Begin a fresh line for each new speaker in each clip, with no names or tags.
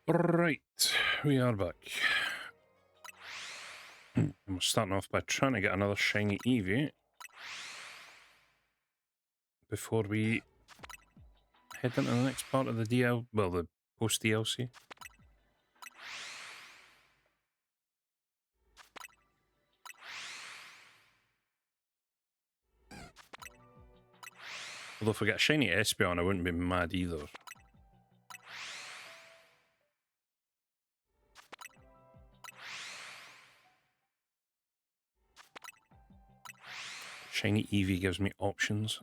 Right, we are back. And we're starting off by trying to get another shiny Eevee before we head into the next part of the the post DLC. Although if we get a shiny Espeon, I wouldn't be mad either. Shiny Eevee gives me options.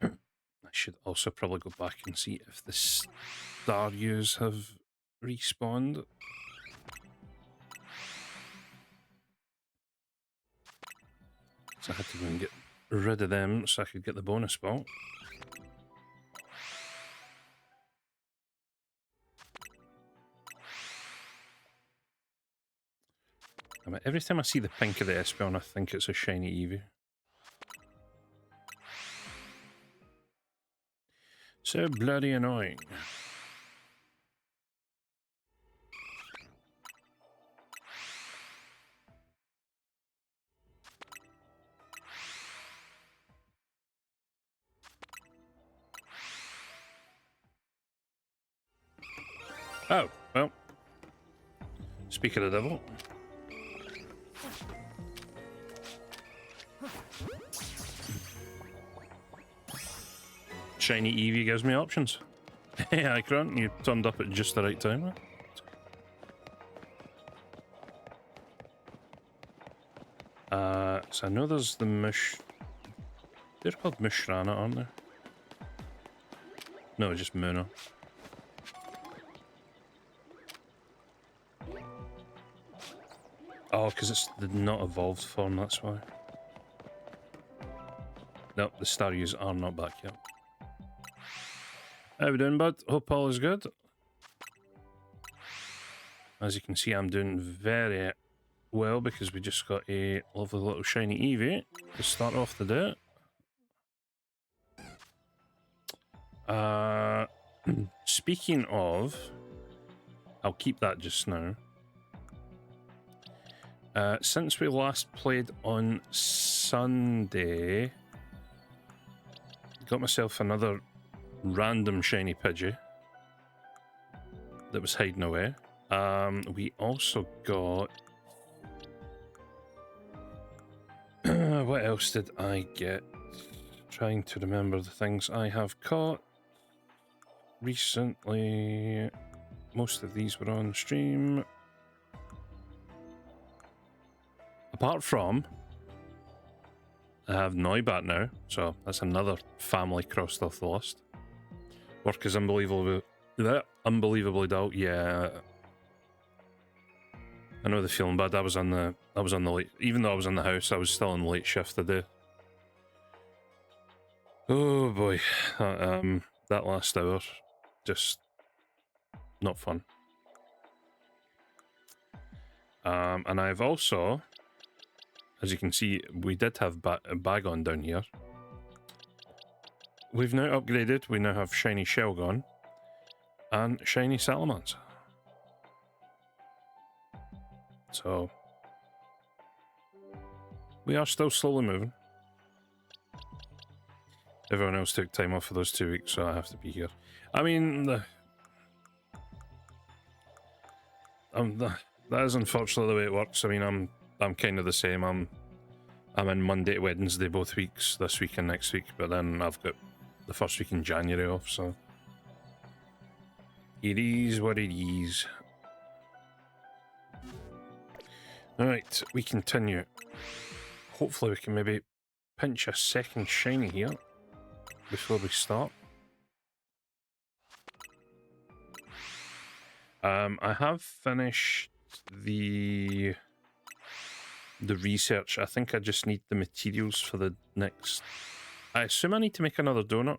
I should also probably go back and see if the Staryus have respawned. So I had to go and get rid of them so I could get the bonus ball. I mean, every time I see the pink of the Espeon, I think it's a shiny Eevee. So bloody annoying. Oh, well. Speak of the devil. Shiny Eevee gives me options. Hey, Icron, you turned up at just the right time. So I know there's the They're called Mushrana, aren't they? No, just Muno. Oh, because it's the not evolved form, that's why. Nope, the Staryus are not back yet. How we doing, bud? Hope all is good. As you can see, I'm doing very well because we just got a lovely little shiny Eevee to start off the day. Speaking of, I'll keep that just now. Since we last played on Sunday, got myself another random shiny Pidgey that was hiding away. We also got... what else did I get? Trying to remember the things I have caught recently. Most of these were on stream. Apart from, I have Noibat now, so that's another family crossed off the list. Work is unbelievably dull. Yeah, I know the feeling bad. I was on the late, even though I was in the house, I was still on the late shift today. Oh boy, that last hour, just not fun. And I've also, as you can see, we did have a Bagon down here. We've now upgraded. We now have shiny Shelgon and shiny Salamence. So we are still slowly moving. Everyone else took time off for those 2 weeks, so I have to be here. I mean, that is unfortunately the way it works. I mean, I'm kind of the same. I'm in Monday to Wednesday both weeks, this week and next week, but then I've got the first week in January off, so it is what it is. Alright, we continue. Hopefully we can maybe pinch a second shiny here before we start. I have finished the research. I think I just need the materials for the next... I assume I need to make another donut.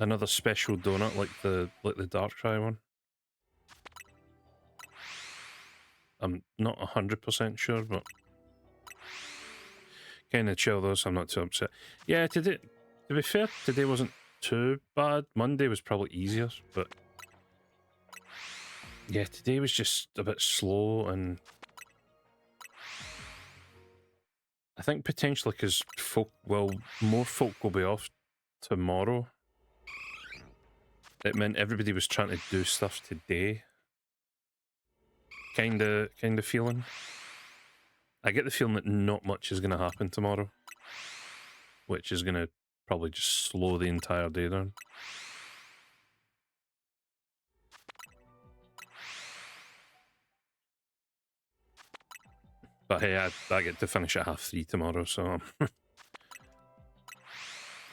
another special donut like the Darkrai one. I'm not 100% sure, but kind of chill though, so I'm not too upset. Yeah, today, to be fair, today wasn't too bad. Monday was probably easier, but yeah, today was just a bit slow, and I think potentially because more folk will be off tomorrow. It meant everybody was trying to do stuff today. Kind of feeling. I get the feeling that not much is going to happen tomorrow, which is going to probably just slow the entire day down. But hey, I get to finish at 3:30 tomorrow, so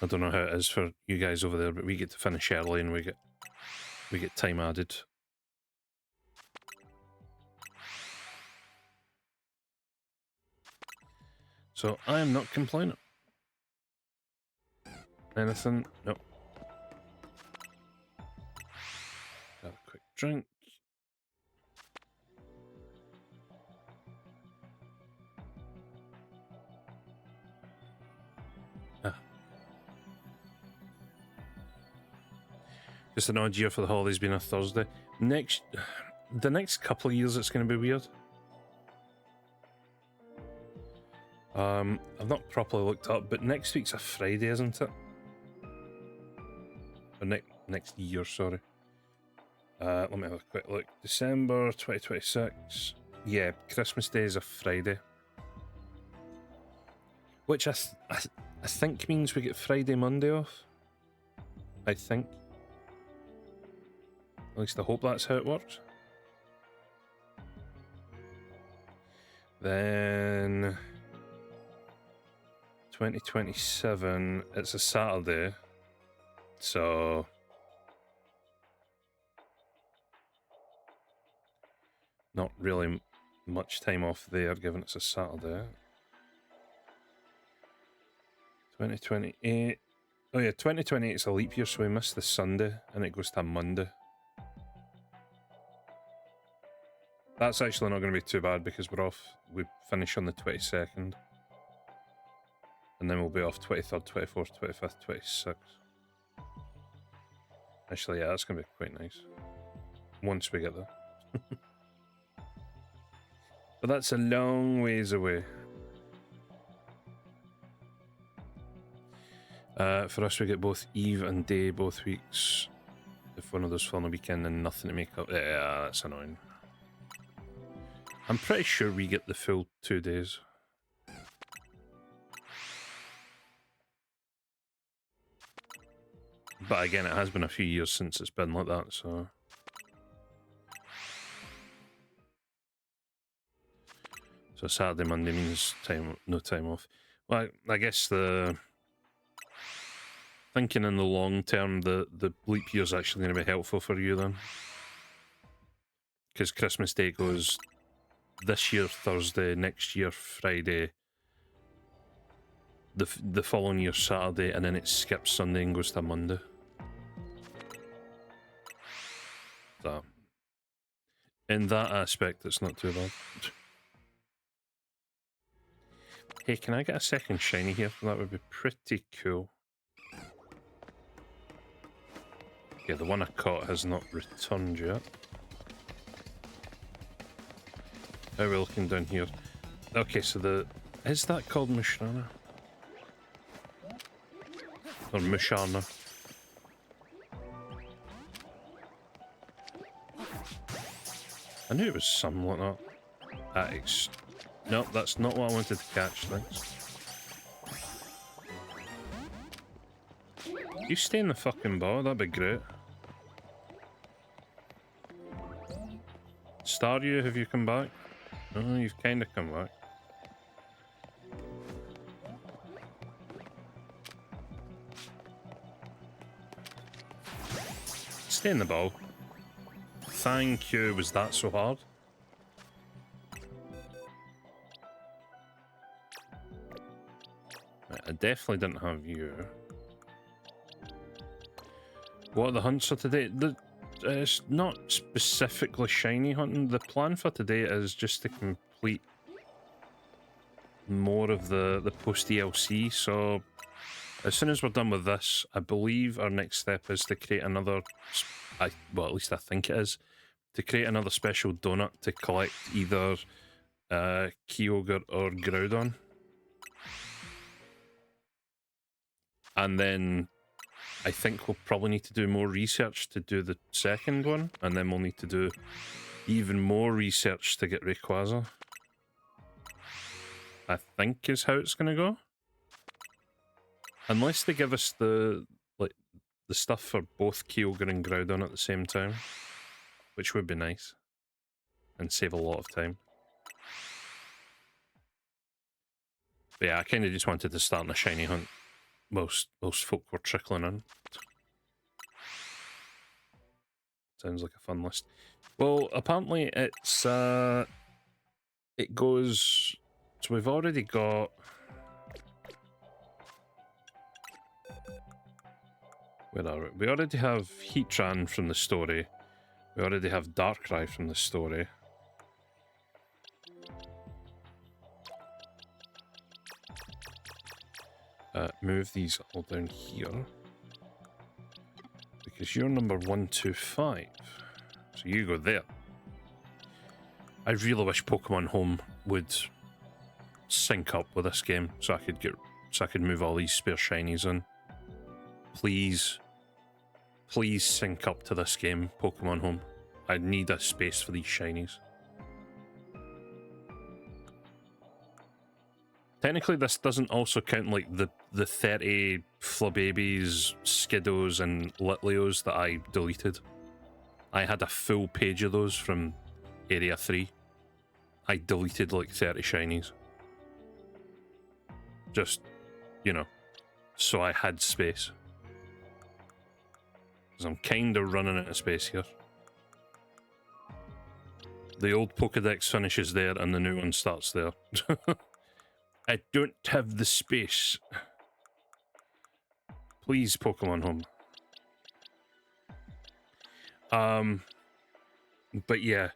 I don't know how it is for you guys over there, but we get to finish early and we get time added. So I am not complaining. Anything? No. Have a quick drink. Just an odd year for the holidays being a Thursday. The next couple of years it's going to be weird. I've not properly looked up, but next week's a Friday, isn't it? Or next year, sorry. Let me have a quick look. December 2026. Yeah, Christmas Day is a Friday. Which I think means we get Friday, Monday off. I think. At least I hope that's how it works. Then 2027, it's a Saturday. So not really much time off there, given it's a Saturday. 2028. Oh yeah, 2028 is a leap year, so we missed the Sunday, and it goes to Monday. That's actually not going to be too bad because we finish on the 22nd. And then we'll be off 23rd, 24th, 25th, 26th. Actually, yeah, that's going to be quite nice. Once we get there. But that's a long ways away. For us, we get both Eve and Day both weeks. If one of those fall on a weekend, then nothing to make up. Yeah, that's annoying. I'm pretty sure we get the full 2 days. But again, it has been a few years since it's been like that, so... So Saturday, Monday means no time off. Well, I guess thinking in the long term, the leap year is actually going to be helpful for you then. Because Christmas Day goes this year Thursday, next year Friday, the following year Saturday, and then it skips Sunday and goes to Monday. So, in that aspect, it's not too bad. Hey, can I get a second shiny here? That would be pretty cool. Yeah, the one I caught has not returned yet. How are we looking down here? Okay, so is that called Mushrana? Or Musharna? I knew it was something like that. No, that's not what I wanted to catch, thanks. You stay in the fucking ball, that'd be great. Staryu, have you come back? Oh, you've kind of come back. Stay in the ball. Thank you. Was that so hard? Right, I definitely didn't have you. What are the hunts for today? It's not specifically shiny hunting. The plan for today is just to complete more of the post DLC. So as soon as we're done with this, I believe our next step is to create another. Well, at least I think it is to create another special donut to collect either Kyogre or Groudon, and then I think we'll probably need to do more research to do the second one, and then we'll need to do even more research to get Rayquaza. I think is how it's going to go. Unless they give us the stuff for both Kyogre and Groudon at the same time, which would be nice and save a lot of time. But yeah, I kind of just wanted to start on a shiny hunt. Most folk were trickling in. Sounds like a fun list. Well, apparently it's it goes. So we've already got. Where are we? We already have Heatran from the story. We already have Darkrai from the story. Move these all down here. Because you're number 125. So you go there. I really wish Pokemon Home would sync up with this game so I could move all these spare shinies in. Please sync up to this game, Pokemon Home. I need a space for these shinies. Technically, this doesn't also count like the 30 Flababies, Skiddos, and Litleos that I deleted. I had a full page of those from Area 3. I deleted like 30 shinies. Just, you know, so I had space. Because I'm kind of running out of space here. The old Pokedex finishes there and the new one starts there. I don't have the space. Please, Pokemon Home. But yeah.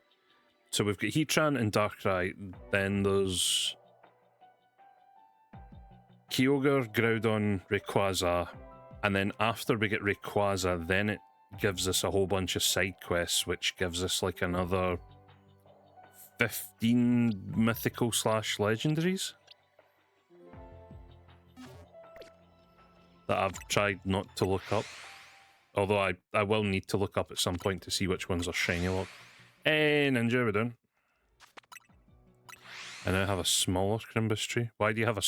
So we've got Heatran and Darkrai. Then there's Kyogre, Groudon, Rayquaza. And then after we get Rayquaza, then it gives us a whole bunch of side quests, which gives us like another 15 mythical / legendaries. That I've tried not to look up. Although I will need to look up at some point to see which ones are shiny lock. Hey, Ninja, we're done. I now have a smaller Crimbus tree. Why do you have a...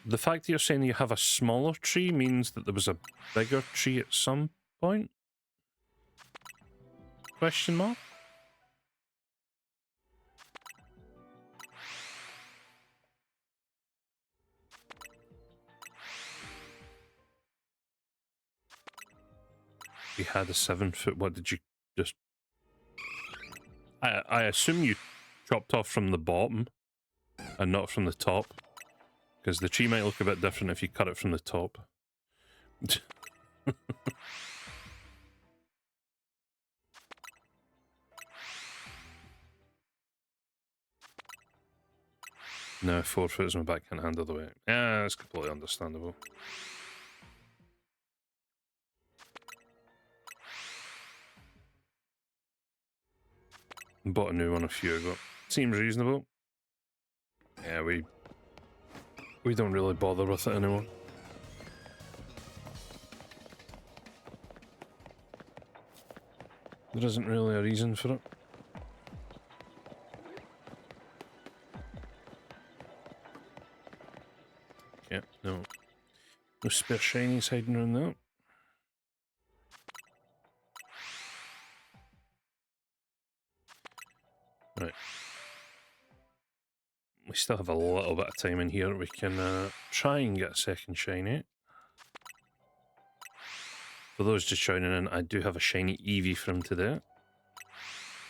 The fact that you're saying you have a smaller tree means that there was a bigger tree at some point? Question mark? You had a 7-foot. What did you just... I assume you chopped off from the bottom and not from the top, because the tree might look a bit different if you cut it from the top. No, 4 foot is my back can't handle the weight. Yeah, that's completely understandable. Bought a new one a few ago. Seems reasonable. Yeah, we don't really bother with it anymore. There isn't really a reason for it. Yeah, no spare shinies hiding around there. Right. We still have a little bit of time in here. We can try and get a second shiny. For those just joining in, I do have a shiny Eevee from today,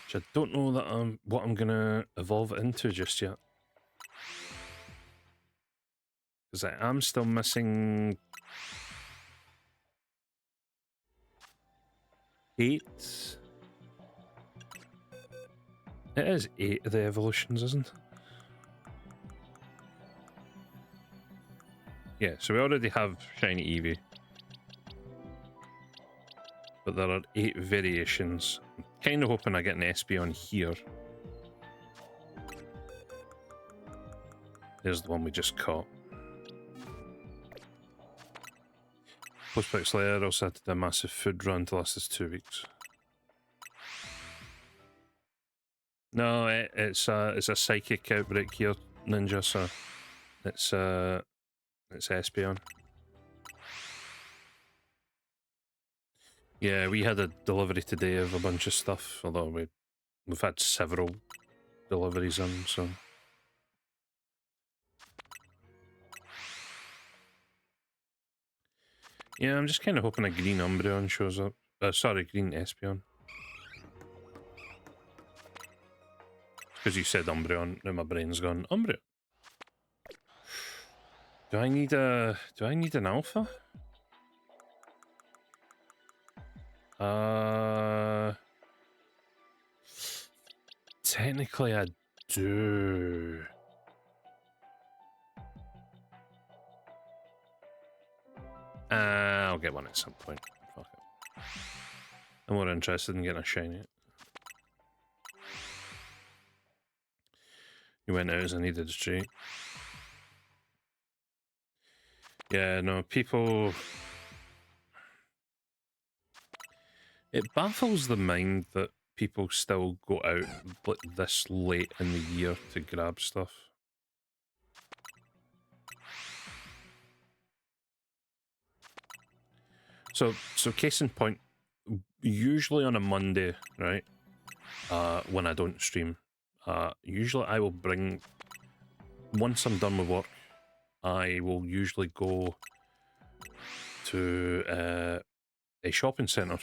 which I don't know that what I'm gonna evolve it into just yet, because I am still missing 8. It is 8 of the evolutions, isn't it? Yeah, so we already have Shiny Eevee. But there are 8 variations. I'm kind of hoping I get an Espeon here. There's the one we just caught. Postpack Slayer also had to do a massive food run to last us 2 weeks. No, it's a psychic outbreak here, Ninja, so it's Espeon. Yeah, we had a delivery today of a bunch of stuff, although we've had several deliveries in, so... Yeah, I'm just kind of hoping a green Umbreon shows up. Sorry, green Espeon. Because you said Umbreon, now my brain's gone, Umbreon. Do I need an alpha? Technically I do. I'll get one at some point. Fuck it. I'm more interested in getting a shiny. You went out as I needed a treat. Yeah, no, people... It baffles the mind that people still go out this late in the year to grab stuff. So case in point, usually on a Monday, right, when I don't stream, usually I will bring, once I'm done with work, I will usually go to a shopping centre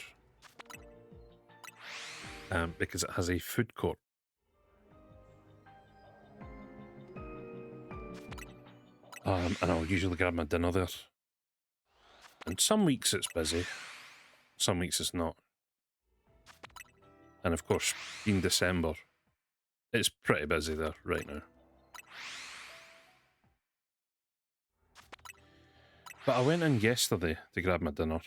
because it has a food court. And I'll usually grab my dinner there. And some weeks it's busy, some weeks it's not. And of course, in December, it's pretty busy there right now. But I went in yesterday to grab my dinner.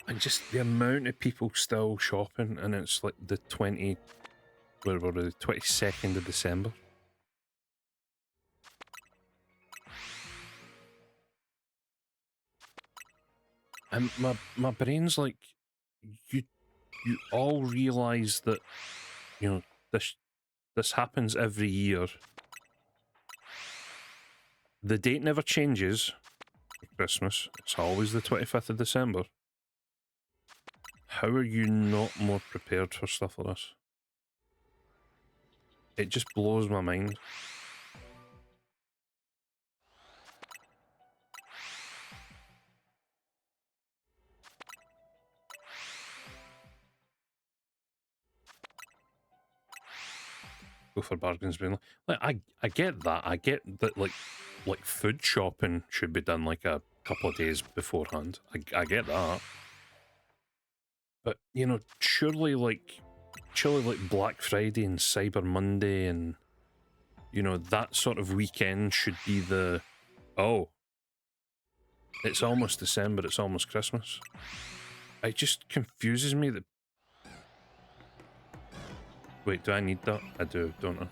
And just the amount of people still shopping, and it's like the 22nd of December. And my brain's like, you all realise that, you know, this happens every year. The date never changes for Christmas. It's always the 25th of December. How are you not more prepared for stuff like this? It just blows my mind. Go for bargains, being like I get that. I get that like food shopping should be done like a couple of days beforehand. I get that. But you know, surely like Black Friday and Cyber Monday and you know that sort of weekend should be the it's almost December, it's almost Christmas. It just confuses me that... Wait, do I need that? I do, don't I?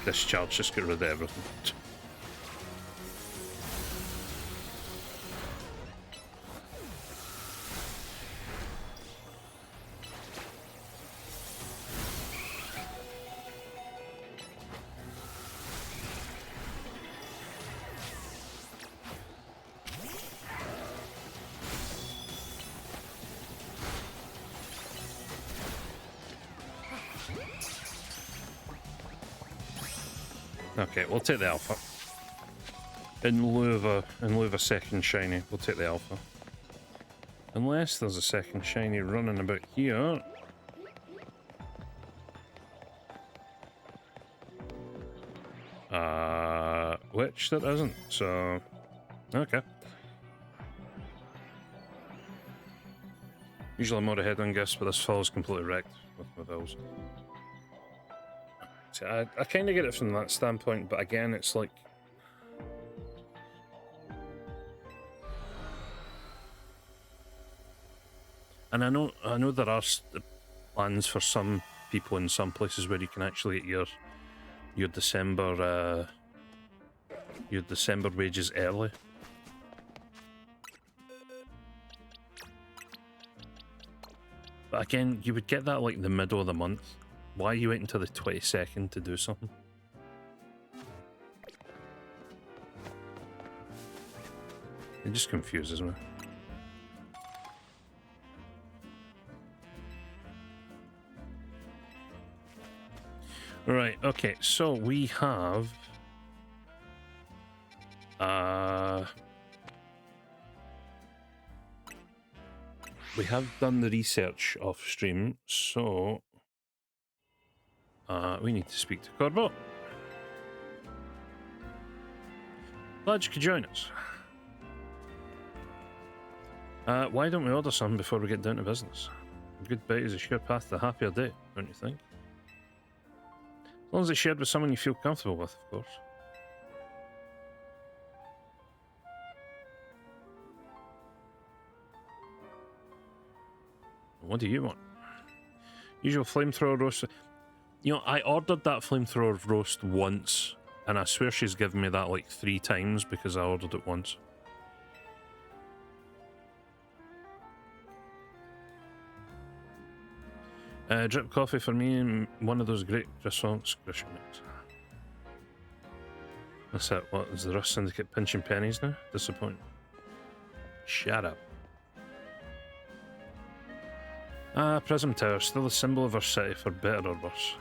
This child's just get rid of everything. Okay, we'll take the alpha. In lieu of a second shiny, we'll take the alpha. Unless there's a second shiny running about here. Which there isn't, so... Okay. Usually I'm more ahead on guess, but this fall is completely wrecked with my bills. See, I kind of get it from that standpoint, but again, it's like... And I know there are plans for some people in some places where you can actually get your December wages early. But again, you would get that like the middle of the month. Why are you waiting until the 22nd to do something? It just confuses me. Right, okay, so we have... we have done the research off stream, so... we need to speak to Corbo. Glad you could join us. Why don't we order some before we get down to business? A good bite is a sure path to a happier day, don't you think? As long as it's shared with someone you feel comfortable with, of course. What do you want? Usual flamethrower roast. You know, I ordered that flamethrower roast once, and I swear she's given me that like 3 times because I ordered it once. Drip coffee for me and one of those great croissants. That's it. What, is the Rust Syndicate pinching pennies now? Disappointing. Shut up. Prism Tower, still a symbol of our city for better or worse.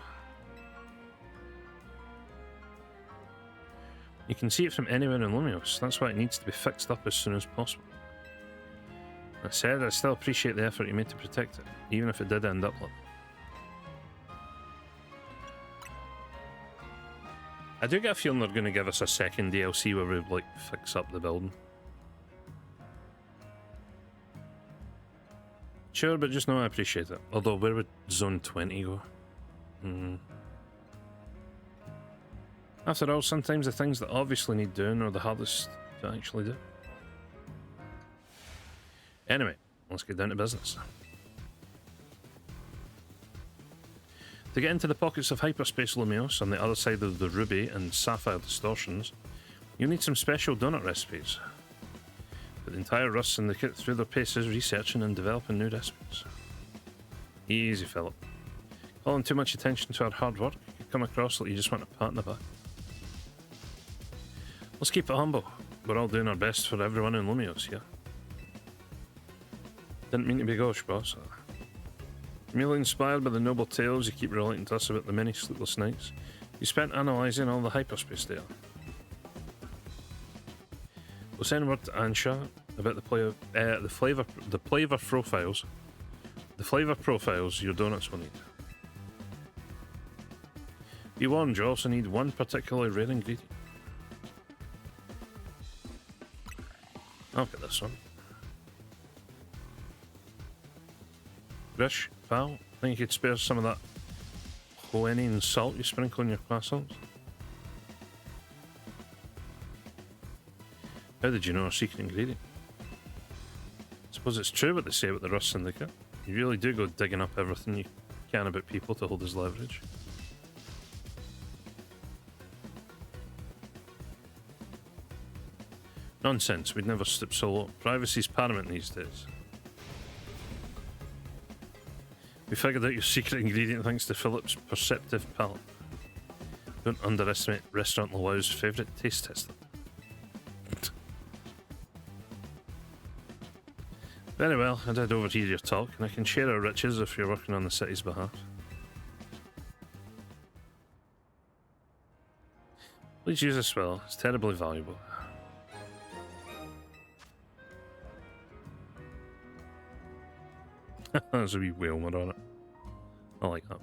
You can see it from anywhere in Lumios. That's why it needs to be fixed up as soon as possible. That said, I still appreciate the effort you made to protect it, even if it did end up like... I do get a feeling they're going to give us a second DLC where we like fix up the building. Sure, but just know I appreciate it. Although, where would Zone 20 go? After all, sometimes the things that obviously need doing are the hardest to actually do. Anyway, let's get down to business. To get into the pockets of hyperspace Lumios on the other side of the Ruby and Sapphire distortions, you'll need some special donut recipes. Put the entire Rust Syndicate through their paces researching and developing new recipes. Easy, Philip. Calling too much attention to our hard work, you come across like you just want a pat on the back. Let's keep it humble. We're all doing our best for everyone in Lumios, yeah? Didn't mean to be gauche, boss. Merely inspired by the noble tales you keep relating to us about the many sleepless nights, you spent analysing all the hyperspace data. We'll send word to Ansha about the flavor profiles. The flavor profiles your donuts will need. Be warned, you also need one particularly rare ingredient. I'll get this one. Rish, pal, think you could spare some of that Hoenian salt you sprinkle in your croissants? How did you know our secret ingredient? Suppose it's true what they say about the Rust Syndicate. You really do go digging up everything you can about people to hold as leverage. Nonsense, we'd never stoop so low. Privacy's paramount these days. We figured out your secret ingredient thanks to Philip's perceptive palate. Don't underestimate Restaurant Luau's favourite taste tester. Very well, I did overhear your talk, and I can share our riches if you're working on the city's behalf. Please use this spell. It's terribly valuable. There's a wee Whalmer on it. I like that.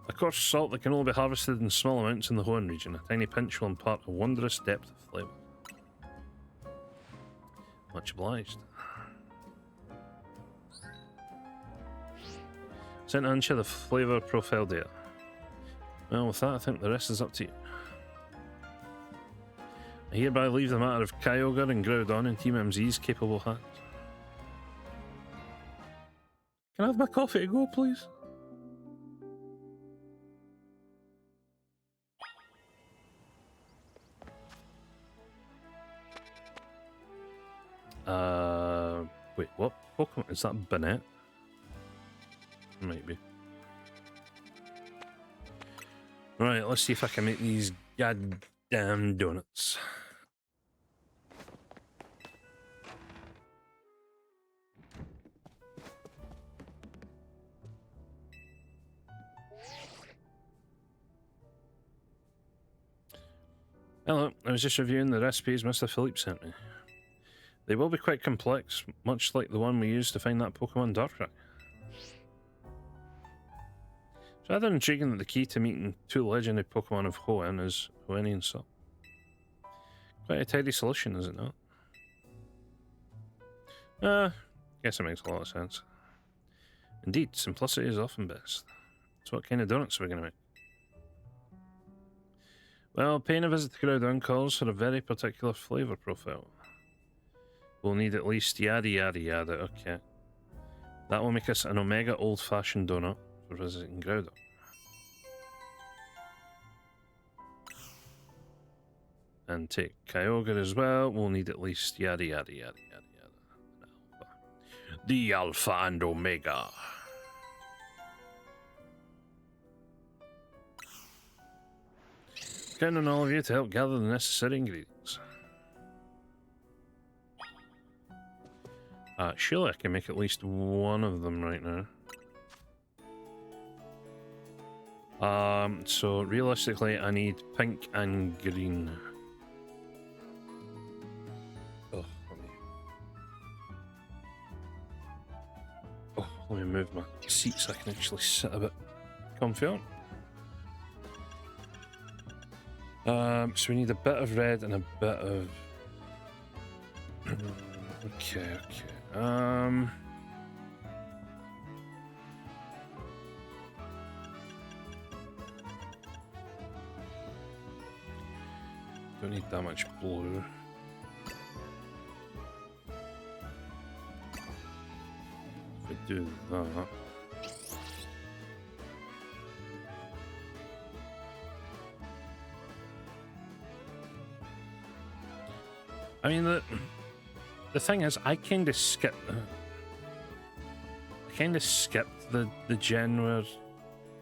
A coarse salt that can only be harvested in small amounts in the Hoenn region. A tiny pinch will impart a wondrous depth of flavour. Much obliged. Sent Ancha the flavour profile data. Well, with that, I think the rest is up to you. I hereby leave the matter of Kyogre and Groudon in Team MZ's capable hands. Can I have my coffee to go, please? Wait, what Pokemon? Is that Banette? Might be. Right, let's see if I can make these goddamn donuts. Hello, I was just reviewing the recipes Mr. Philippe sent me. They will be quite complex, much like the one we used to find that Pokemon Darkrai. It's rather intriguing that the key to meeting two legendary Pokemon of Hoenn is Hoennian Salt. Quite a tidy solution, is it not? Guess it makes a lot of sense. Indeed, simplicity is often best. So what kind of donuts are we going to make? Well, paying a visit to Groudon calls for a very particular flavour profile. We'll need at least yada yada yada, okay. That will make us an Omega old-fashioned donut for visiting Groudon. And take Kyogre as well, we'll need at least yada yada yada yada yada. The Alpha and Omega. Count on all of you to help gather the necessary ingredients. Surely I can make at least one of them right now. So realistically I need pink and green. Let me move my seat so I can actually sit a bit comfy on. So we need a bit of red and a bit of... okay. Don't need that much blue. If we do that... I mean, the thing is, I kind of skipped the gen where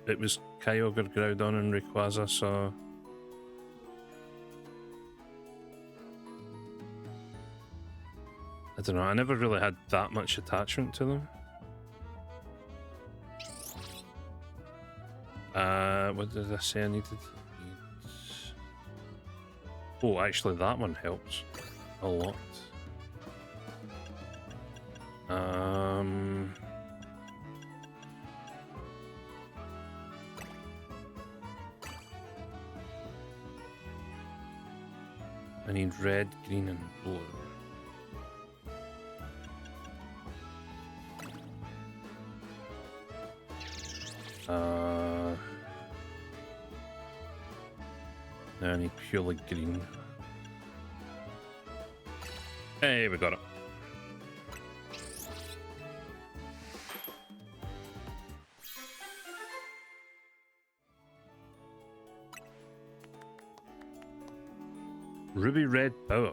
it was Kyogre, Groudon, and Rayquaza, so I don't know. I never really had that much attachment to them. What did I say I needed? Oh, actually, that one helps a lot. I need red, green, and blue. Now I need purely green. Hey, we got it. Ruby Red Power.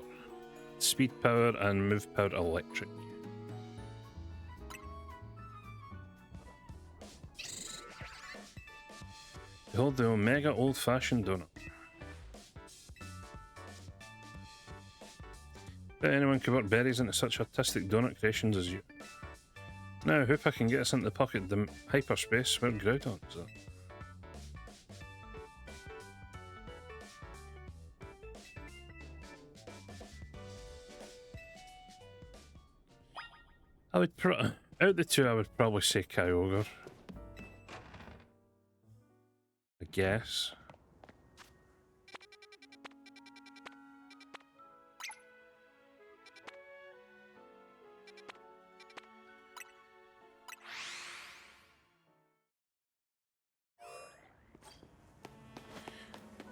Speed Power and Move Power Electric. Behold the Omega Old-Fashioned Donut. Bet anyone convert berries into such artistic donut creations as you. Now, hope I can get us into the pocket of the hyperspace where Groudon is at. I would out of the two, I would probably say Kyogre. I guess.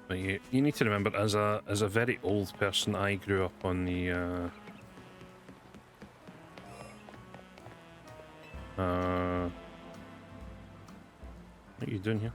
But you need to remember, as a very old person, I grew up on the what are you doing here?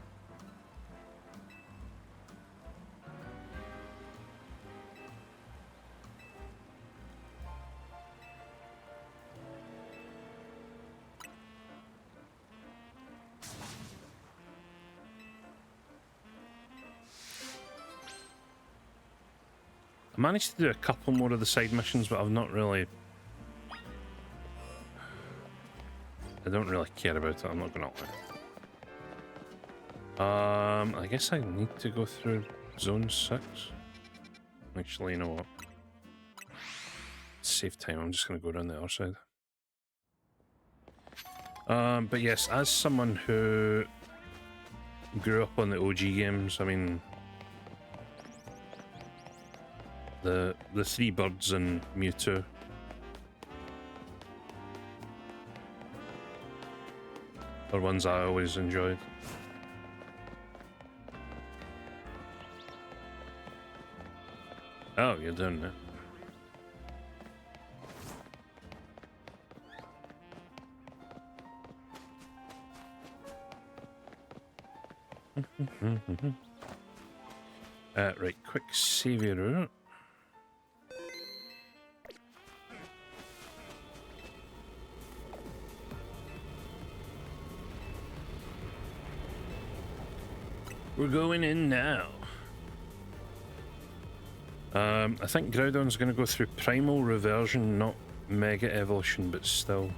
I managed to do a couple more of the side missions, but I've not really... I don't really care about it, I'm not gonna lie. I guess I need to go through Zone 6. Actually, you know what? Save time, I'm just gonna go around the other side. But yes, as someone who grew up on the OG games, I mean... The three birds and Mewtwo. Are ones I always enjoyed. Oh, you're doing it. Right, quick save your route. We're going in now. I think Groudon's going to go through Primal Reversion, not Mega Evolution, but still.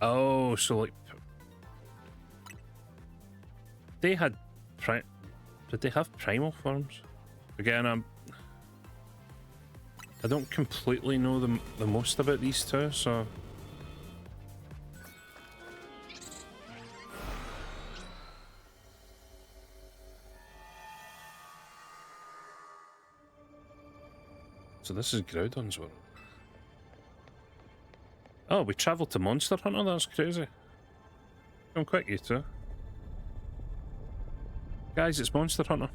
Oh, so like... They had... Did they have Primal forms? Again, I don't completely know the most about these two, so... So this is Groudon's world. Oh, we travelled to Monster Hunter? That's crazy. Come quick, you two. Guys, it's Monster Hunter.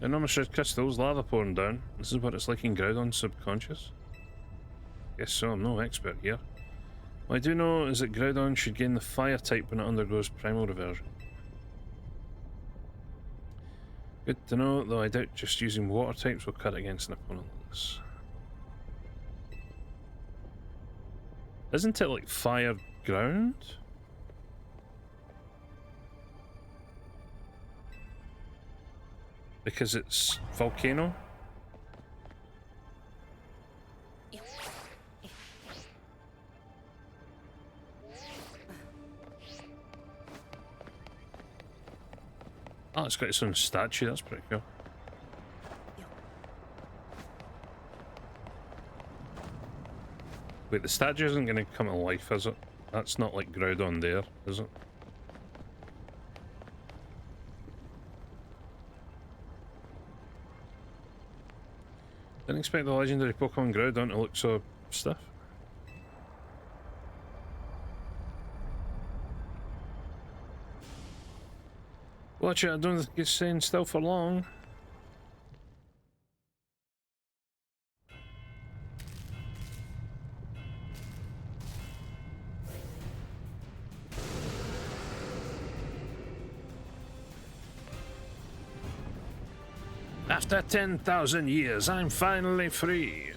Enormous red crystals, lava pouring down. This is what it's like in Groudon's subconscious. Guess so, I'm no expert here. What I do know is that Groudon should gain the fire type when it undergoes primal reversion. Good to know, though I doubt just using water types will cut against an opponent like this. Isn't it like fire ground? Because it's volcano? Oh, it's got its own statue, that's pretty cool. Wait, the statue isn't going to come to life, is it? That's not like Groudon there, is it? Didn't expect the legendary Pokemon Groudon to look so stiff. Watch it, I don't think it's staying still for long. After 10,000 years, I'm finally free.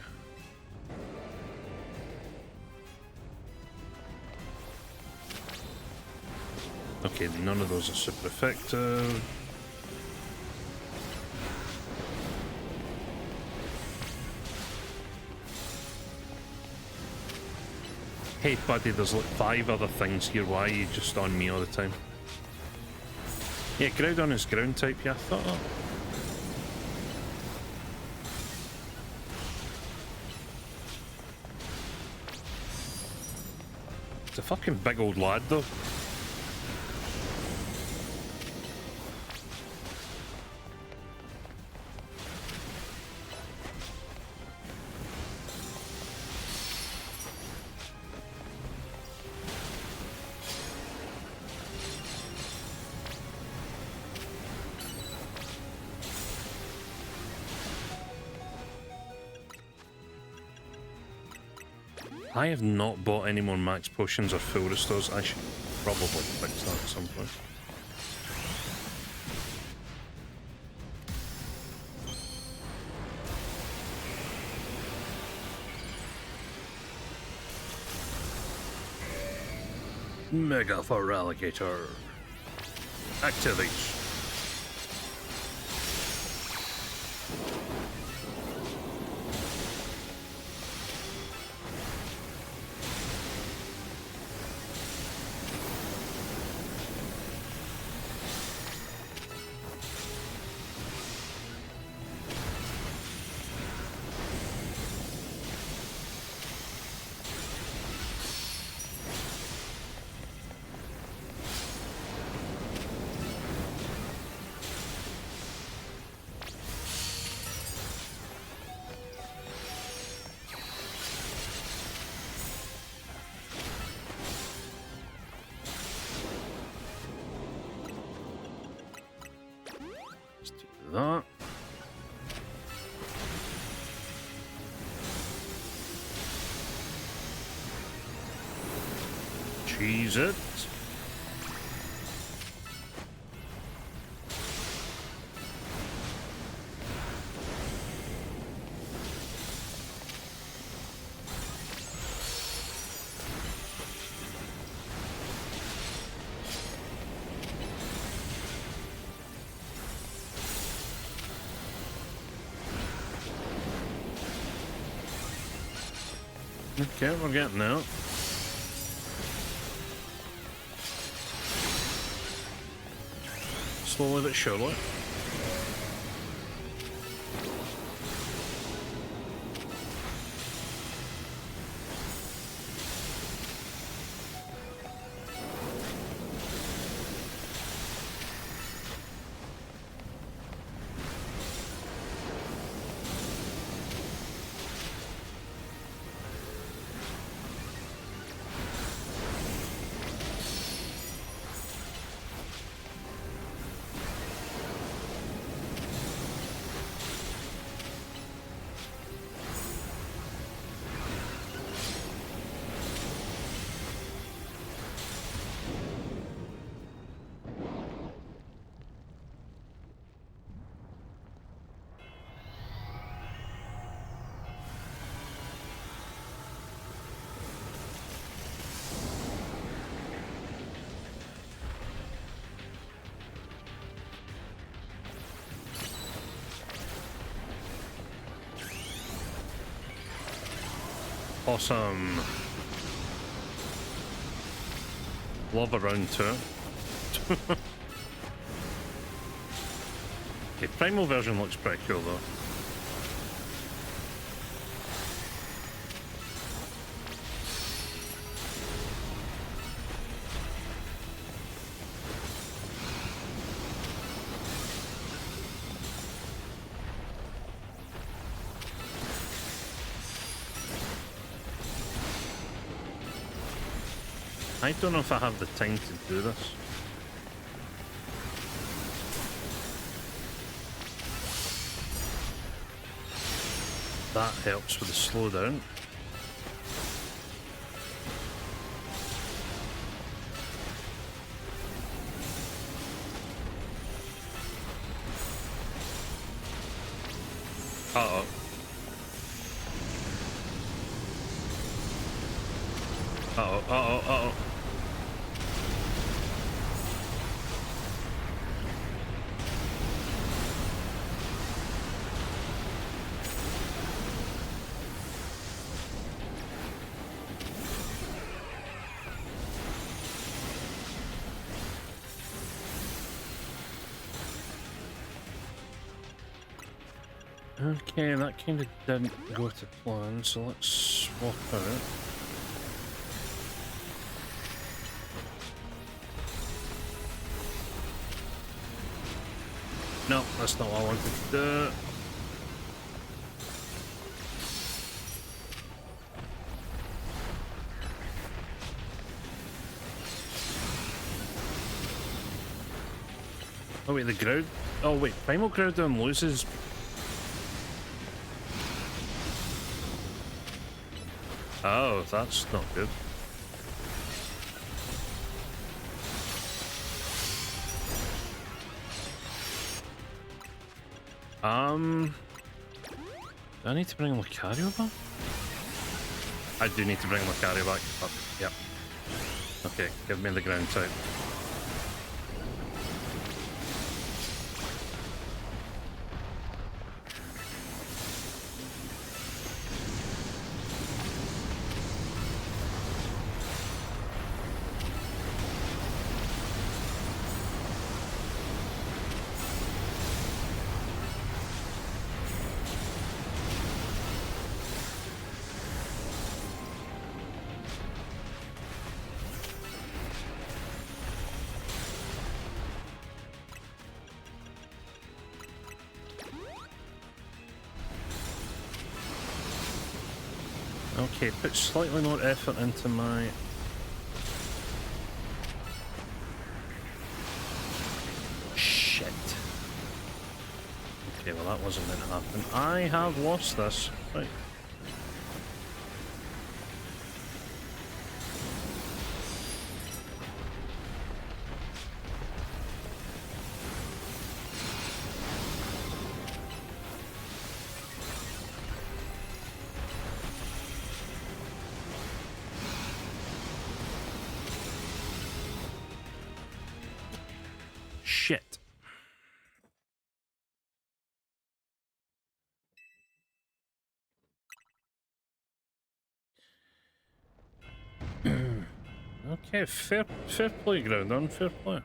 Okay, none of those are super effective. Hey buddy, there's like 5 other things here, why are you just on me all the time? Yeah, Groudon is ground type, yeah, I thought that. It's a fucking big old lad, though. I have not bought any more max potions or full restores. I should probably fix that at some point. Mega Feraligatr. Activate. That. Cheese it. Okay, we're getting out. Slowly but surely. Awesome. Love a round two. Okay, primal version looks pretty cool though. I don't know if I have the time to do this. That helps with the slowdown. Uh-oh. Uh-oh, uh-oh, uh-oh. Okay, that kind of didn't go to plan, so let's swap out. No, that's not what I wanted to do. Oh wait, the ground. Oh wait, Primal Groudon loses. Oh, that's not good. Do I need to bring Lucario back? I do need to bring Lucario back. Oh, yep. Okay, give me the ground type. Okay, put slightly more effort into my... Shit. Okay, well that wasn't meant to happen. I have lost this. Right. Shit. Okay, fair play, Groudon, fair play.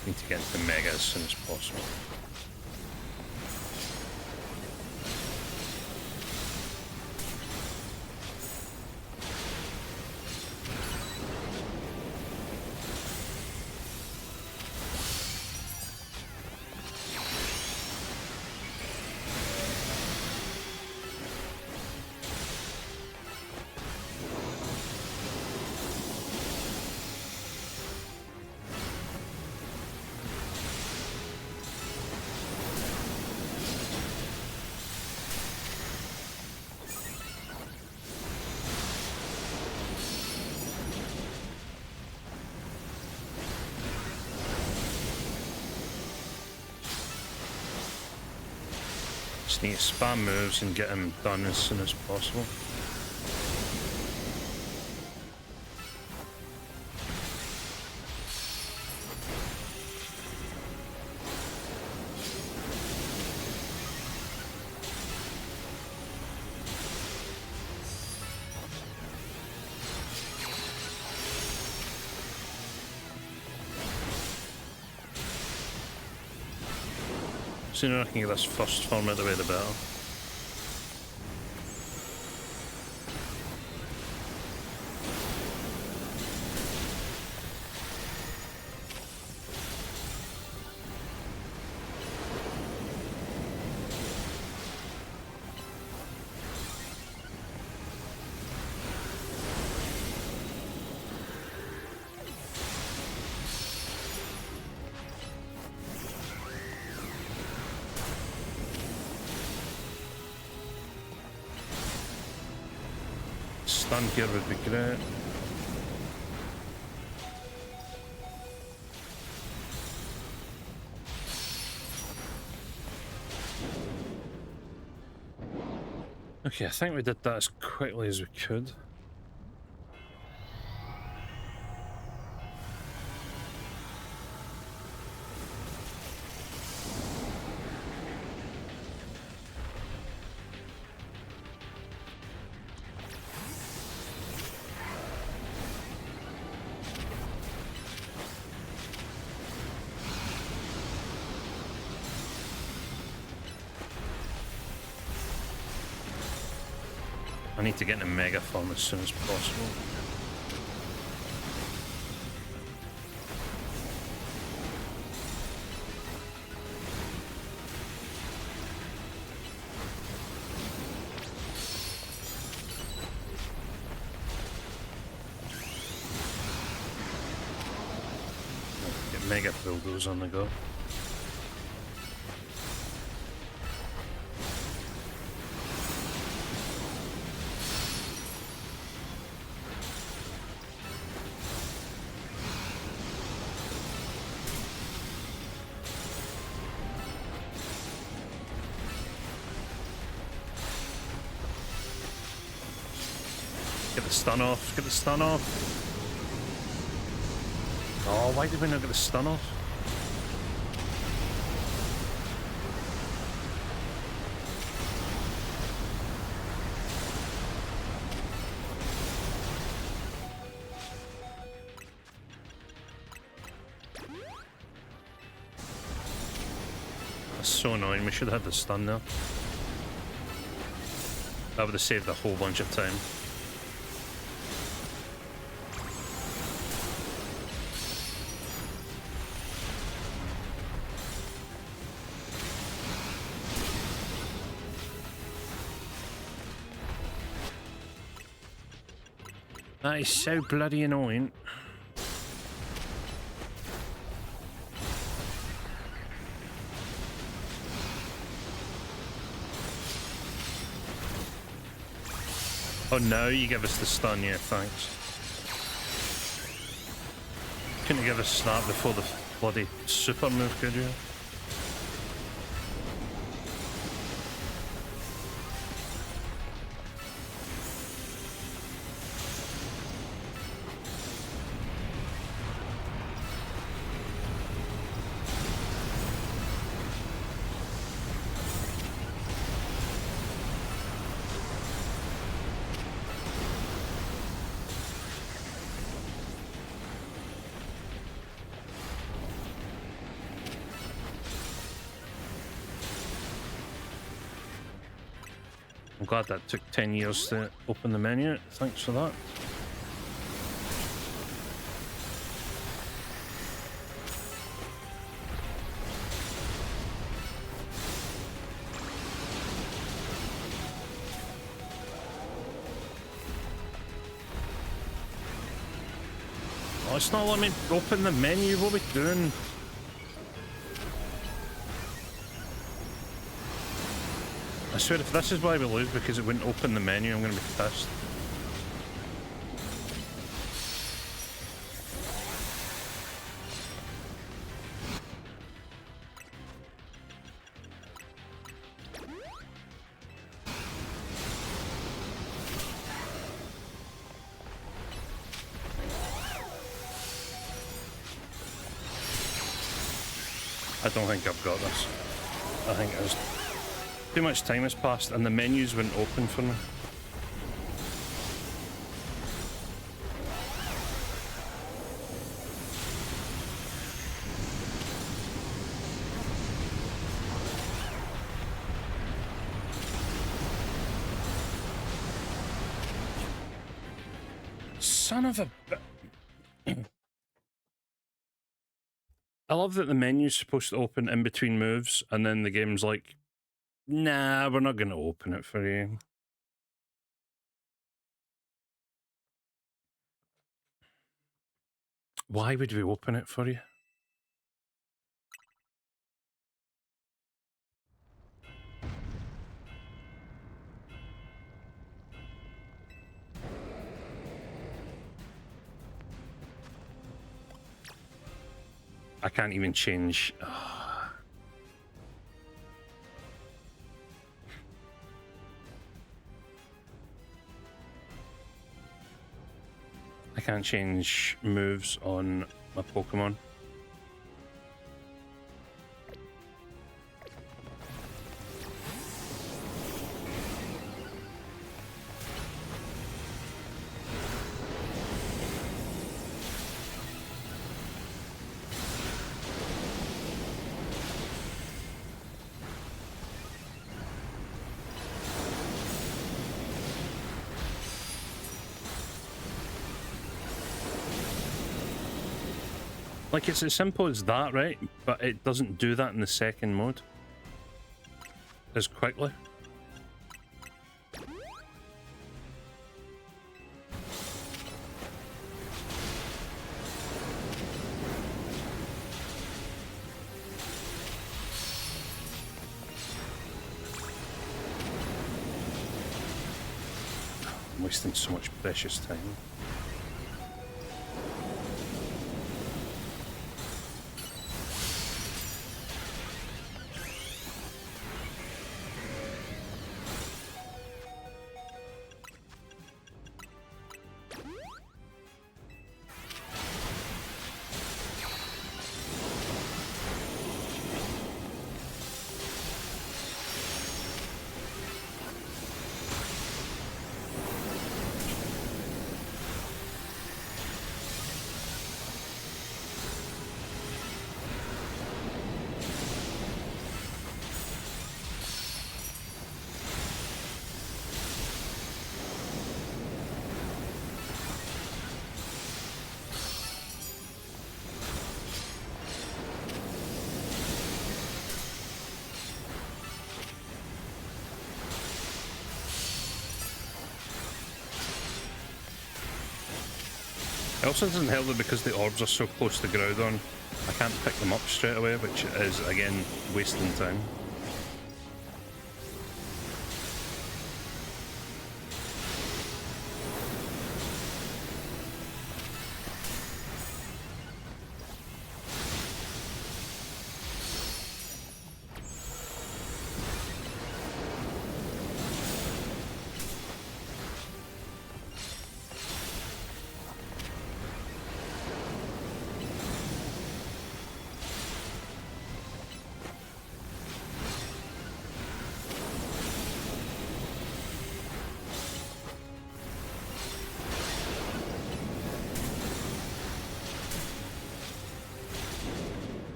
Need to get into Mega as soon as possible. Just need to spam moves and get him done as soon as possible. The sooner I can get this first form out of the way, the better. Stun here would be great. Okay, I think we did that as quickly as we could. I need to get in a megaphone as soon as possible. Get mega builders on the go. Get the stun off, get the stun off. Oh, why did we not get the stun off? That's so annoying, we should have had the stun there. That would have saved a whole bunch of time. That is so bloody annoying. Oh no, you give us the stun, yeah, thanks. Couldn't give us snap before the bloody super move, could you? I'm glad that took 10 years to open the menu. Thanks for that. Oh, it's not letting me open the menu. What are we doing? I swear, if this is why we lose because it wouldn't open the menu, I'm going to be pissed. I don't think I've got this. I think it was too much time has passed and the menus wouldn't open for me. Son of a... I love that the menu's supposed to open in between moves and then the game's like, nah, we're not going to open it for you. Why would we open it for you? I can't even change. can't change moves on my Pokemon. Like, it's as simple as that, right? But it doesn't do that in the second mode as quickly. I'm wasting so much precious time. It also doesn't help that because the orbs are so close to Groudon, I can't pick them up straight away, which is, again, wasting time.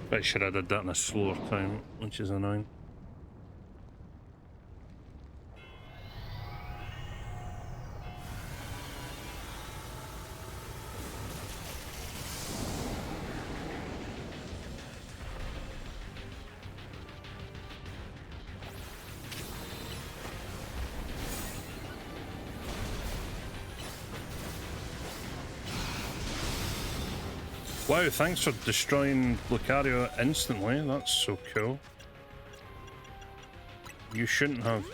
Pretty sure I did that in a slower time, which is annoying. Wow, thanks for destroying Lucario instantly. That's so cool. You shouldn't have.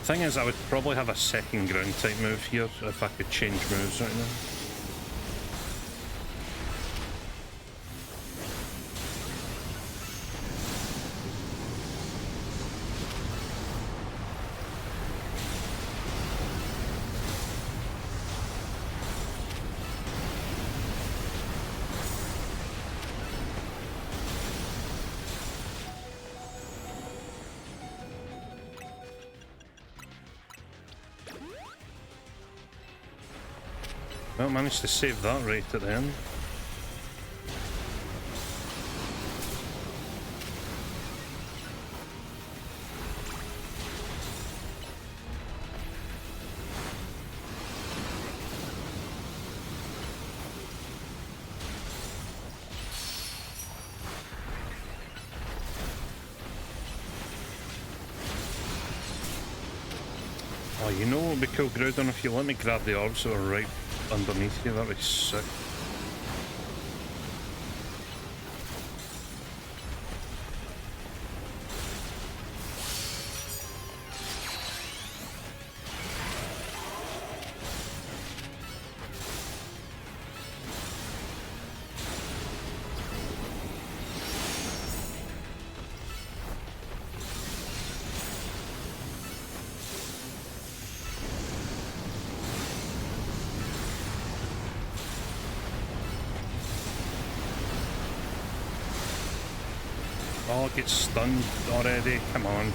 Thing is, I would probably have a second ground type move here if I could change moves right now. Well, managed to save that right at the end. Oh, you know what would be cool, Groudon, if you let me grab the orbs that are right underneath you, that'd be sick. Oh, it gets stunned already, come on.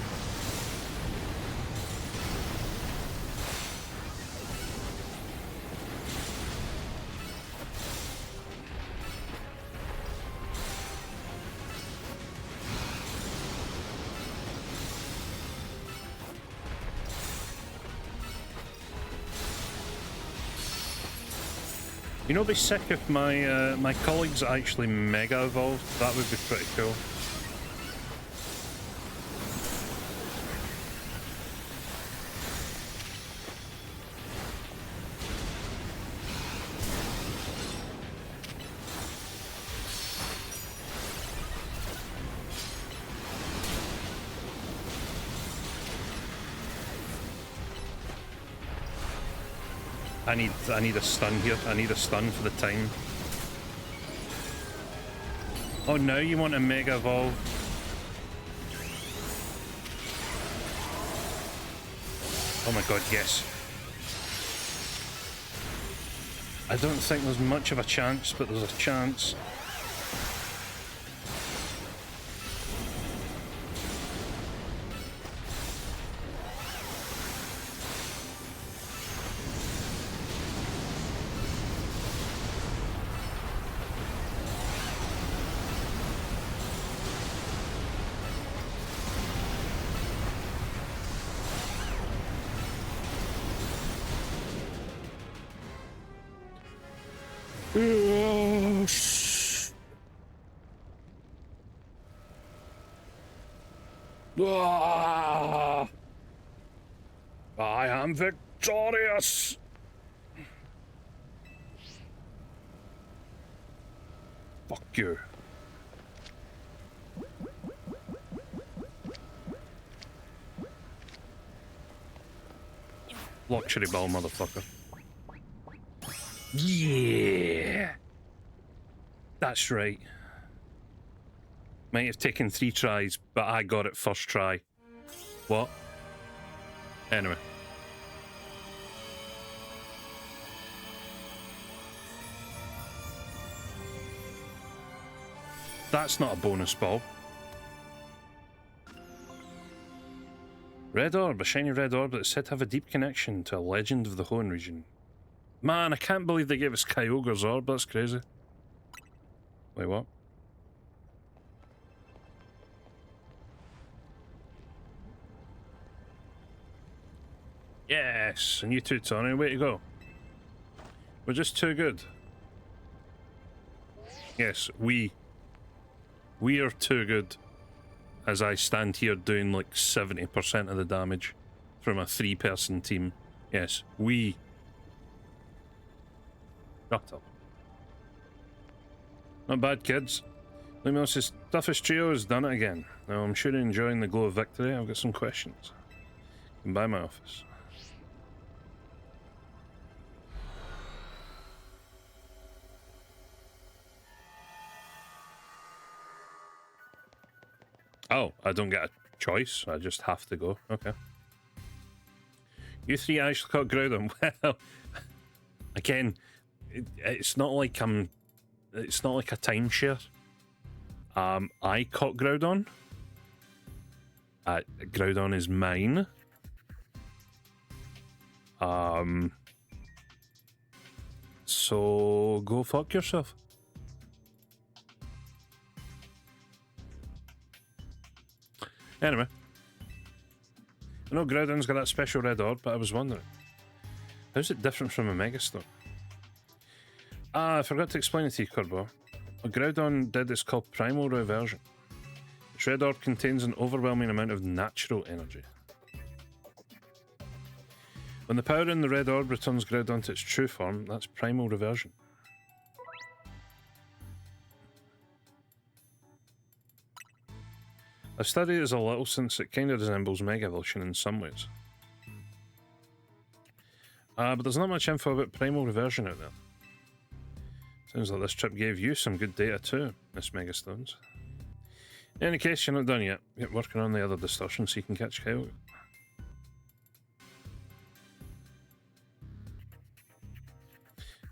You know, it'd be sick if my my colleagues actually mega evolved. That would be pretty cool. I need a stun here. I need a stun for the time. Oh, now you want a mega evolve? Oh my god, yes. I don't think there's much of a chance, but there's a chance. I am victorious! Fuck you. Luxury ball, motherfucker. Yeah! That's right. Might have taken 3 tries, but I got it first try. What? Anyway. That's not a bonus ball. Red orb, a shiny red orb that's said to have a deep connection to a legend of the Hoenn region. Man, I can't believe they gave us Kyogre's orb, that's crazy. Wait, what? Yes, and you too, Tony. Way to go. We're just too good. Yes, we are too good. As I stand here doing like 70% of the damage from a 3-person team. Yes, we. Shut up. Not bad, kids. Lumos' toughest trio has done it again. Now, I'm sure you're enjoying the glow of victory. I've got some questions. Come by my office. Oh, I don't get a choice. I just have to go. Okay. You 3 actually caught Groudon. Well, again, it's not like it's not like a timeshare. I caught Groudon. Groudon is mine. So go fuck yourself. Anyway. I know Groudon's got that special red orb, but I was wondering, how's it different from a Megastone? Ah, I forgot to explain it to you, Curbo. A Groudon did is called Primal Reversion. Its red orb contains an overwhelming amount of natural energy. When the power in the red orb returns Groudon to its true form, that's primal reversion. I've studied it as a little since it kind of resembles Mega Evolution in some ways. But there's not much info about primal reversion out there. Sounds like this trip gave you some good data too, Miss Megastones. In any case, you're not done yet. Get working on the other distortion so you can catch Kyogre.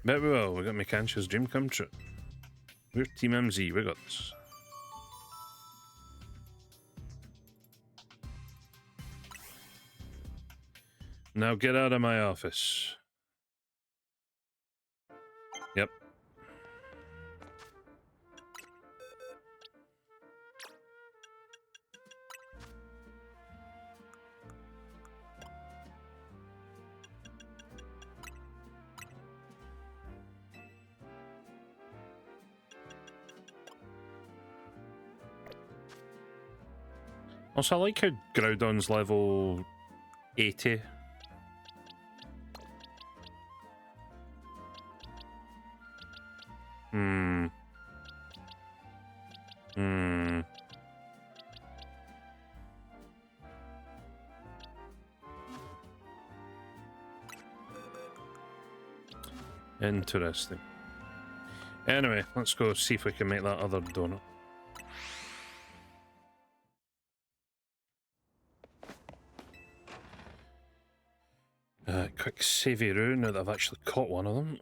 Bet we will. We got Mekancha's dream come true. We're Team MZ. We got this. Now get out of my office. Yep. Also, I like how Groudon's level 80. Interesting. Anyway, let's go see if we can make that other donut. Quick savey-roo now that I've actually caught one of them.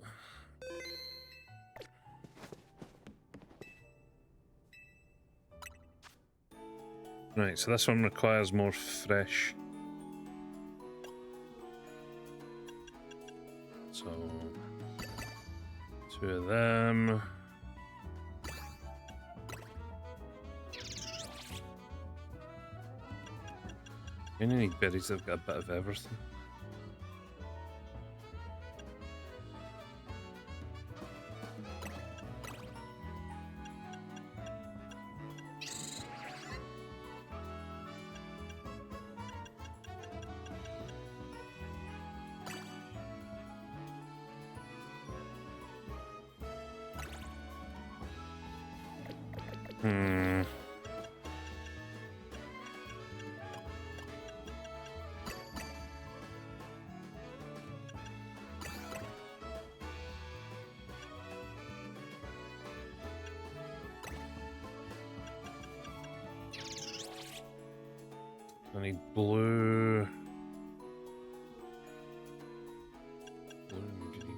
Right, so this one requires more fresh. So, 2 of them. You only need berries that have got a bit of everything. I need blue. Blue and green.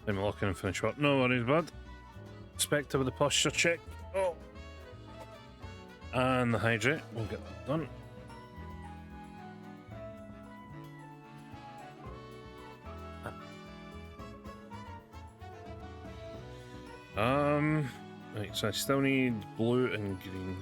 I'm looking and finish what? No worries, bud. Spectre with the posture check. Oh. And the hydrate. We'll get that done. Right, so I still need blue and green.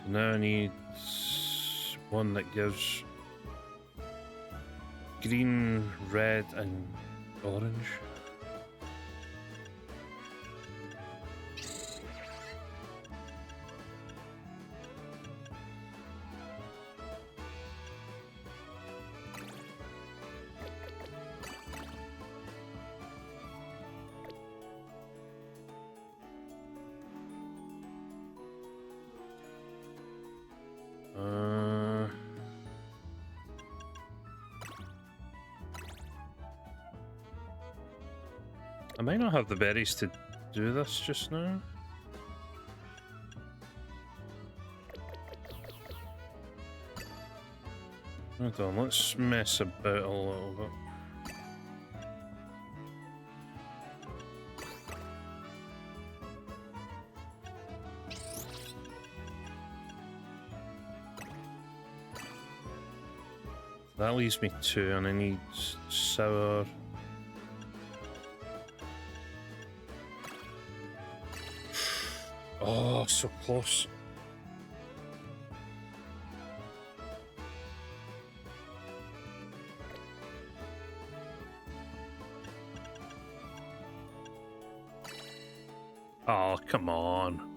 So now I need one that gives green, red, and orange. I might not have the berries to do this just now. Hold on, let's mess about a little bit. That leaves me 2, and I need sour. Oh, so close. Oh, come on.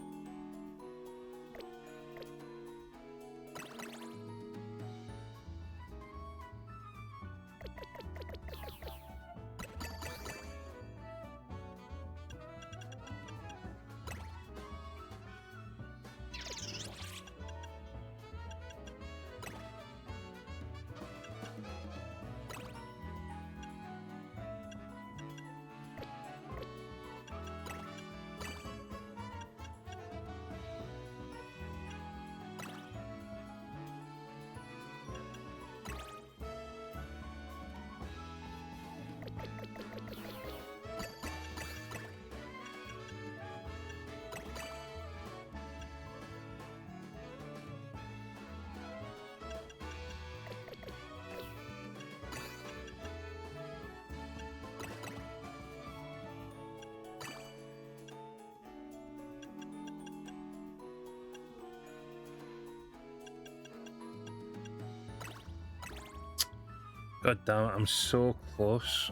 God damn it, I'm so close.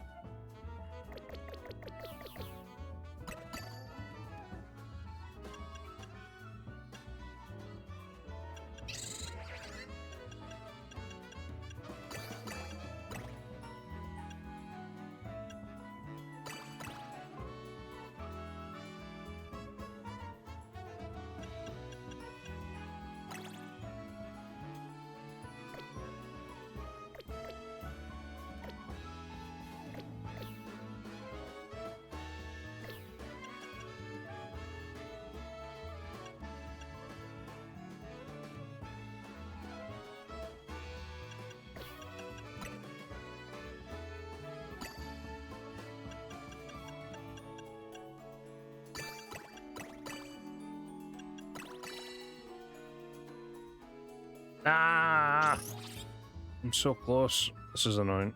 Ah! I'm so close. This is annoying.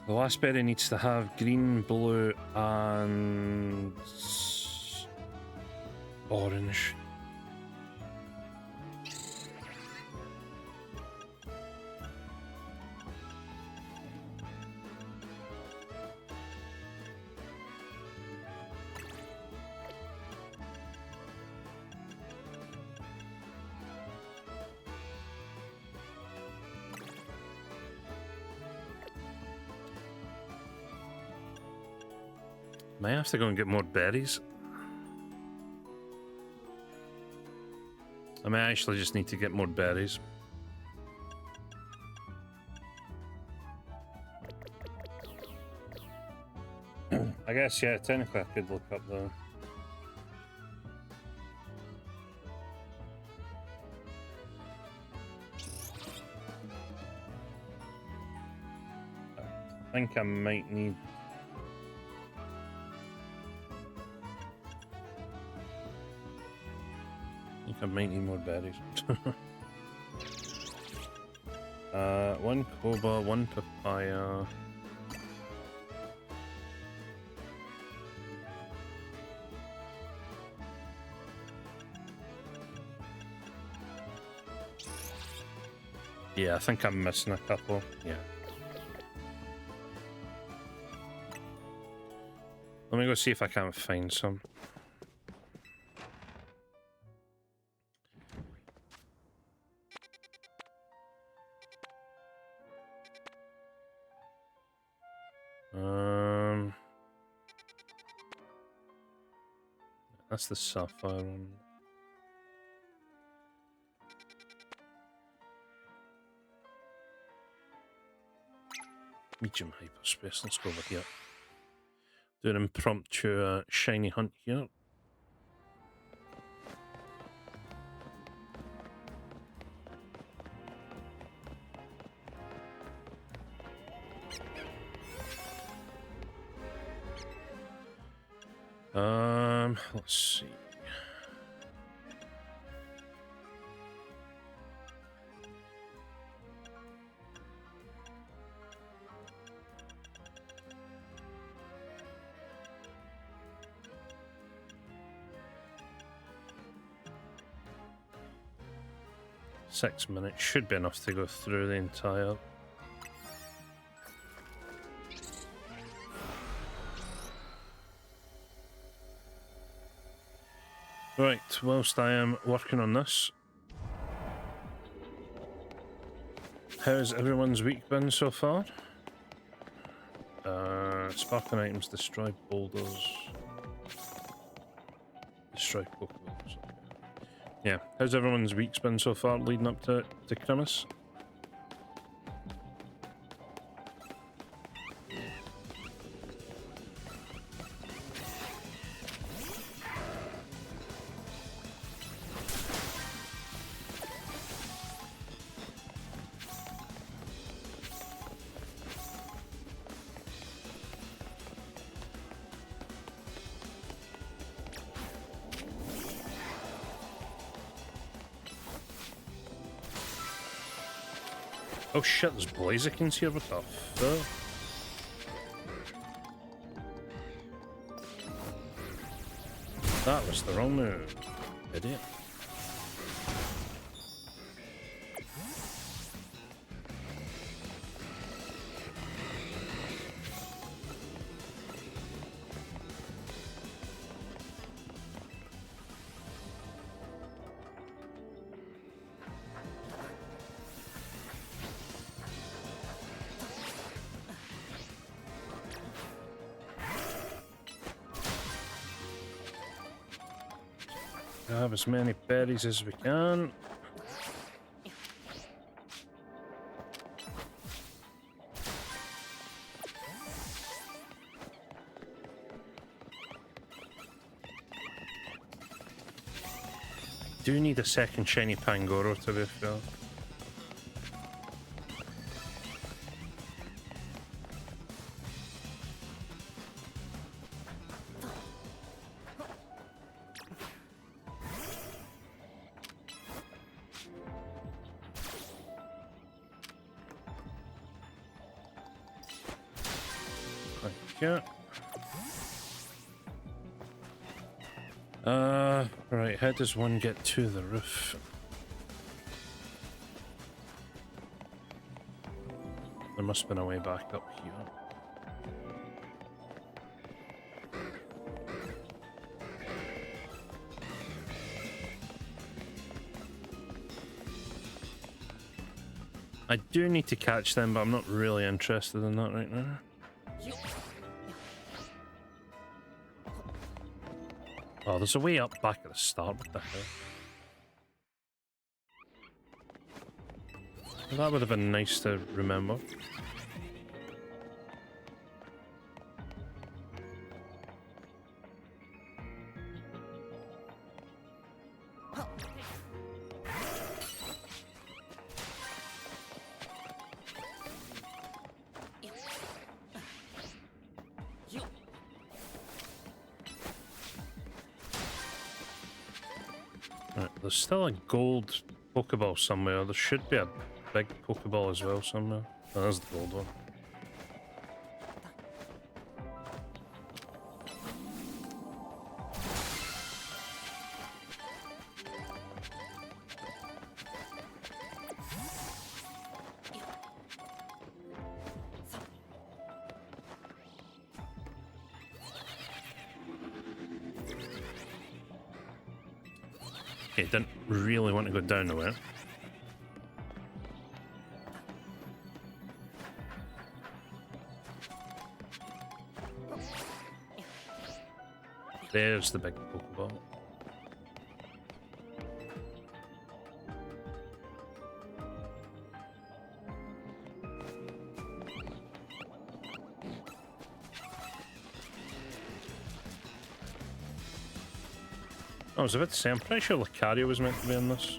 The last berry needs to have green, blue, and orange. Might have to go and get more berries. I might actually just need to get more berries. I guess, yeah, technically I could look up the... I think I might need... I might need more berries. One Koba, one papaya. Yeah, I think I'm missing a couple. Yeah. Let me go see if I can find some. That's the sapphire one. Medium hyperspace. Let's go over here. Do an impromptu shiny hunt here. Let's see. Six minutes should be enough to go through the entire. Right, whilst I am working on this, how's everyone's week been so far? Sparkling items, destroy boulders, destroy Pokeballs. Yeah, how's everyone's week's been so far leading up to Christmas? Oh shit, there's Blazikins here, what the fuck? That was the wrong move, idiot. Have as many berries as we can. Do need a second shiny Pangoro to be fair. Yeah. Right, how does one get to the roof? There must have been a way back up here. I do need to catch them, but I'm not really interested in that right now. Oh, there's a way up back at the start. What the hell? That would have been nice to remember. There's still a gold Pokeball somewhere. There should be a big Pokeball as well somewhere. Oh, there's the gold one. Okay, didn't really want to go down nowhere. There's the big Pokeball. I was about to say, I'm pretty sure Lucario was meant to be in this.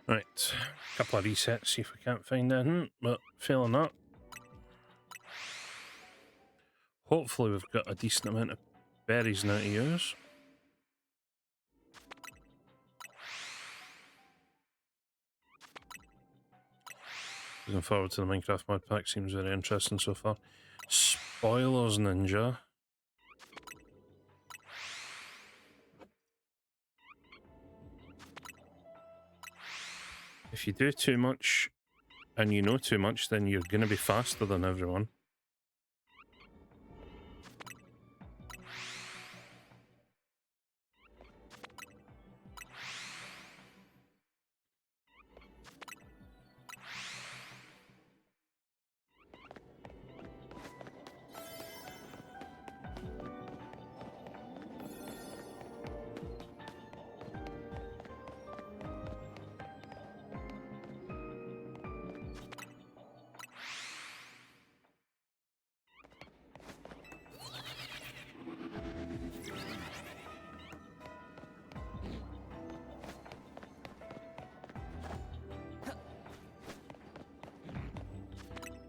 Right, a couple of resets, see if we can't find anything, but failing that, hopefully we've got a decent amount of berries now to use. Looking forward to the Minecraft mod pack, seems very interesting so far. Spoilers Ninja. If you do too much and you know too much, then you're going to be faster than everyone.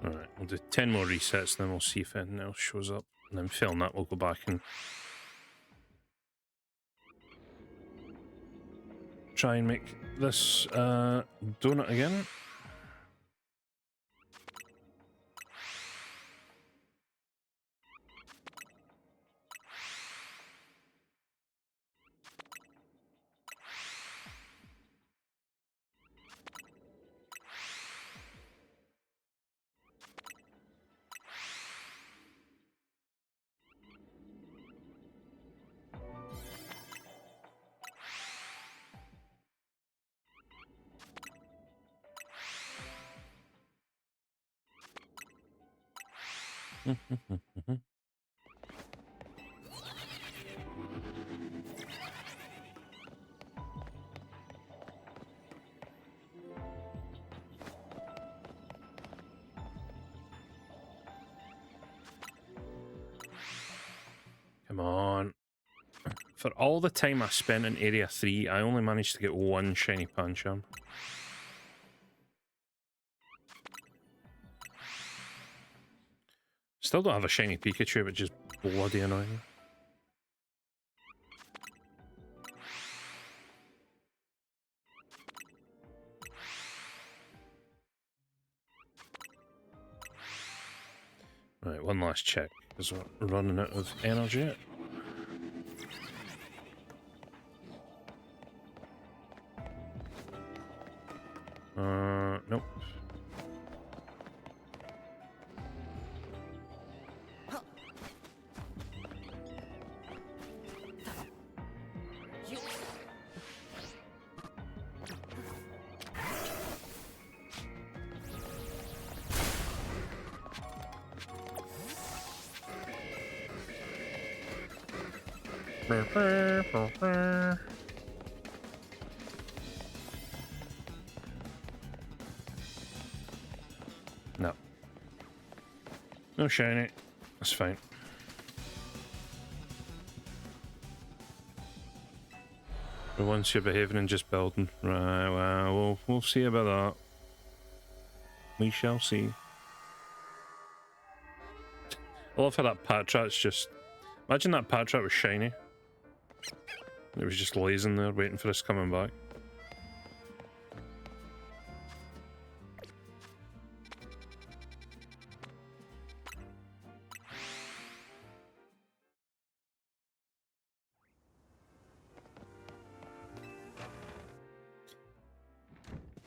Alright, we'll do 10 more resets, then we'll see if anything else shows up. And then failing that, we'll go back and try and make this donut again. Come on. For all the time I spent in Area 3, I only managed to get one shiny Pancham. Still don't have a shiny Pikachu, which is bloody annoying. Right, one last check, because we're running out of energy. Nope. No. No shiny. That's fine. But once you're behaving and just building, right? Well, we'll see about that. We shall see. I love how that Patrat's just... Imagine that Patrat was shiny. It was just lazing there, waiting for us coming back.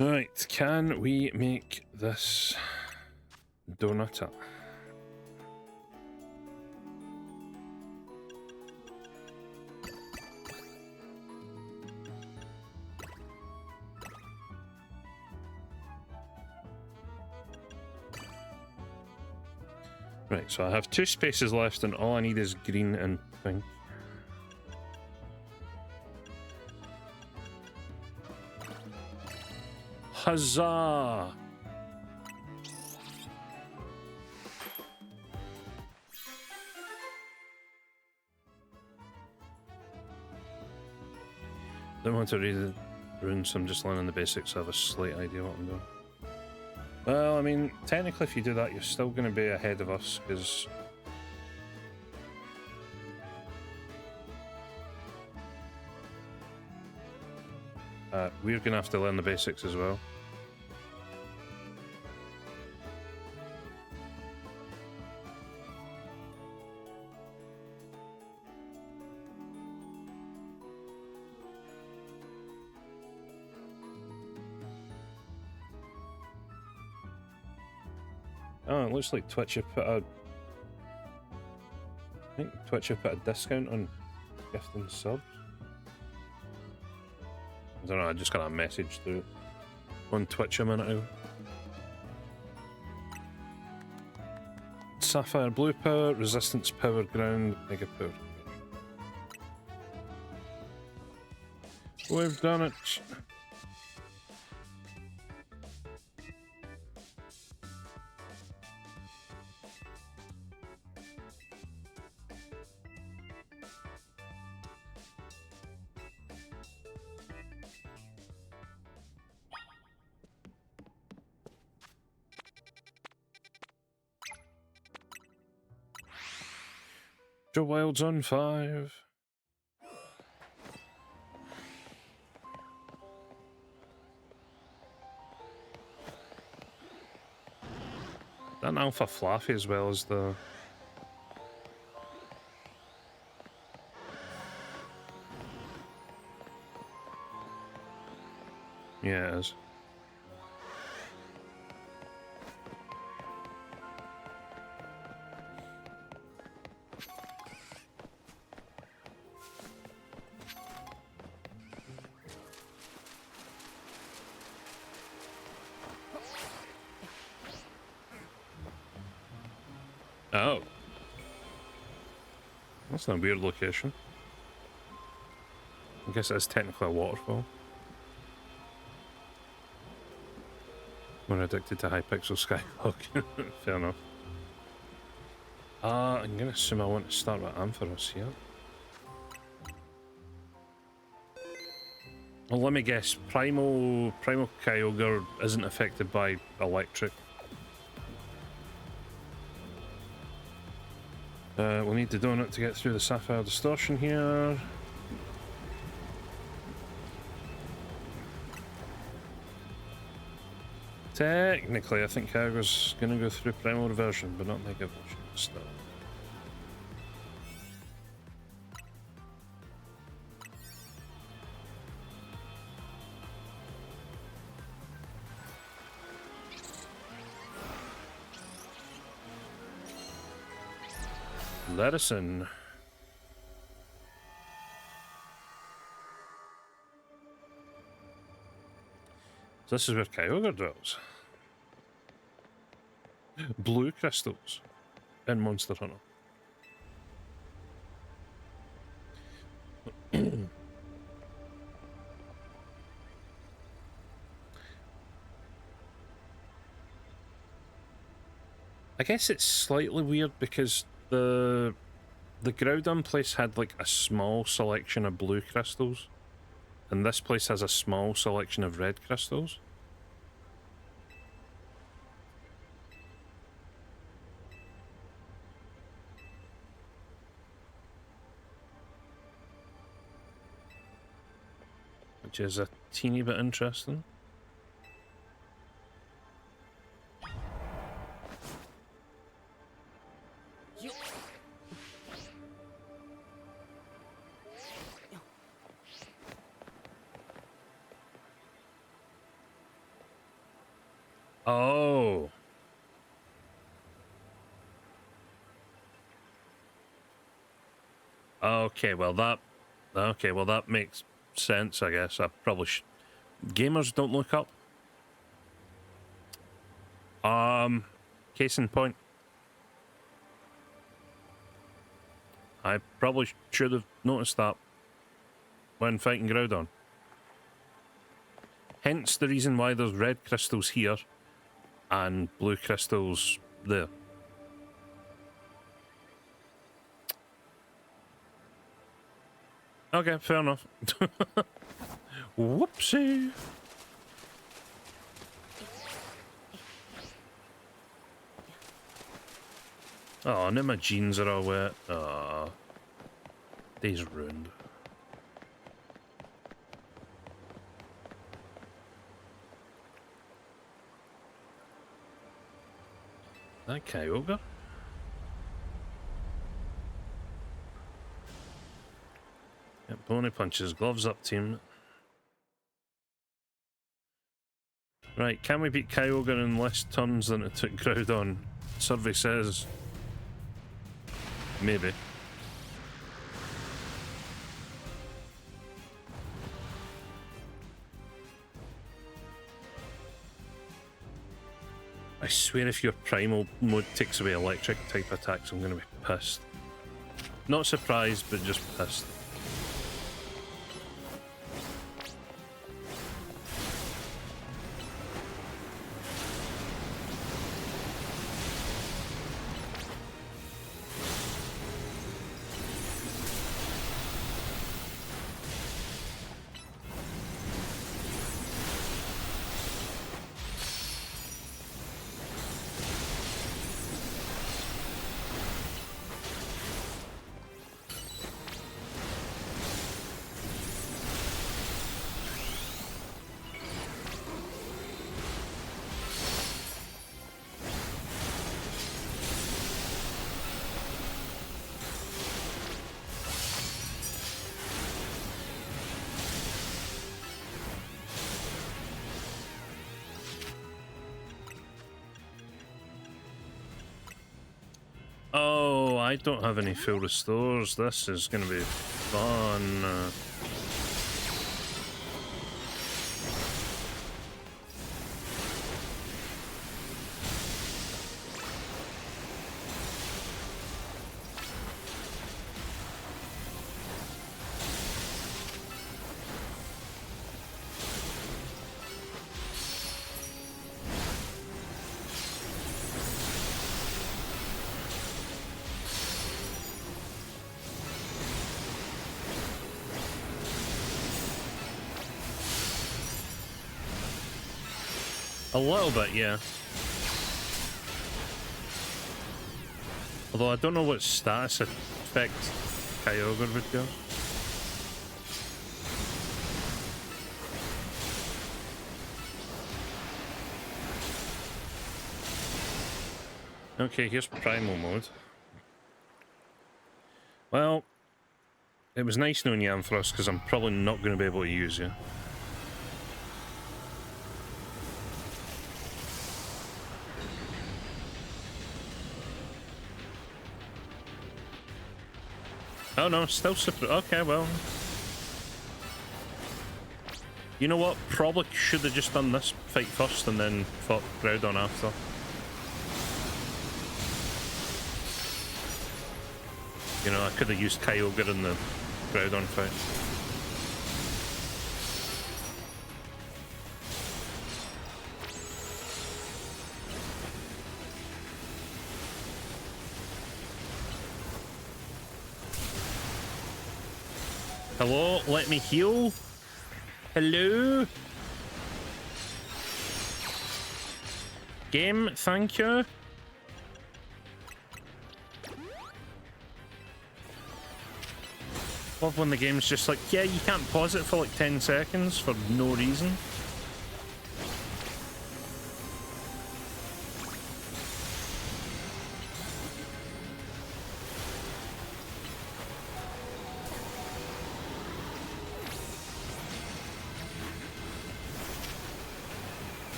Right, can we make this donut up? Right, so I have 2 spaces left and all I need is green and pink. Huzzah! Don't want to read the runes, I'm just learning the basics. I have a slight idea what I'm doing. Well, I mean, technically if you do that, you're still going to be ahead of us, because... we're going to have to learn the basics as well. Oh, it looks like Twitch have put a... I think Twitch have put a discount on gifting subs. I don't know, I just got a message through on Twitch a minute ago. Sapphire blue power, resistance power ground, mega power. We've done it! Joe Wild's on 5. That alpha fluffy as well as the... Yeah, it is. Oh. That's a weird location. I guess it's technically a waterfall. We're addicted to Hypixel Skywalk. Fair enough. I'm gonna assume I want to start with Ampharos here. Well, let me guess. Primal Kyogre isn't affected by electric. We'll need the donut to get through the Sapphire Distortion here. Technically, I think Kyogre's gonna go through Primal Reversion, but not Mega Evolution still. Ledison. So this is where Kyogre dwells. Blue crystals in Monster Hunter. I guess it's slightly weird because the Groudon place had like a small selection of blue crystals, and this place has a small selection of red crystals. Which is a teeny bit interesting. Oh. Okay, well that makes sense, I guess. I probably gamers don't look up. Case in point. I probably should have noticed that when fighting Groudon. Hence the reason why there's red crystals here and blue crystals there. Okay, fair enough. Whoopsie. Oh, now my jeans are all wet. Oh, day's ruined. That Kyogre? Yep, Pony punches. Gloves up, team. Right, can we beat Kyogre in less turns than it took Groudon? Survey says maybe. I swear if your primal mode takes away electric type attacks, I'm gonna be pissed. Not surprised, but just pissed. Oh, I don't have any full restores. This is going to be fun. A little bit, yeah. Although I don't know what status effect Kyogre would go. Okay, here's primal mode. Well, it was nice knowing you, Ampharos, because I'm probably not going to be able to use you. Oh no, still super. Okay, well. You know what? Probably should have just done this fight first and then fought Groudon after. You know, I could have used Kyogre in the Groudon fight. Hello, let me heal. Hello? Game, thank you. Love when the game's just like, yeah, you can't pause it for like 10 seconds for no reason.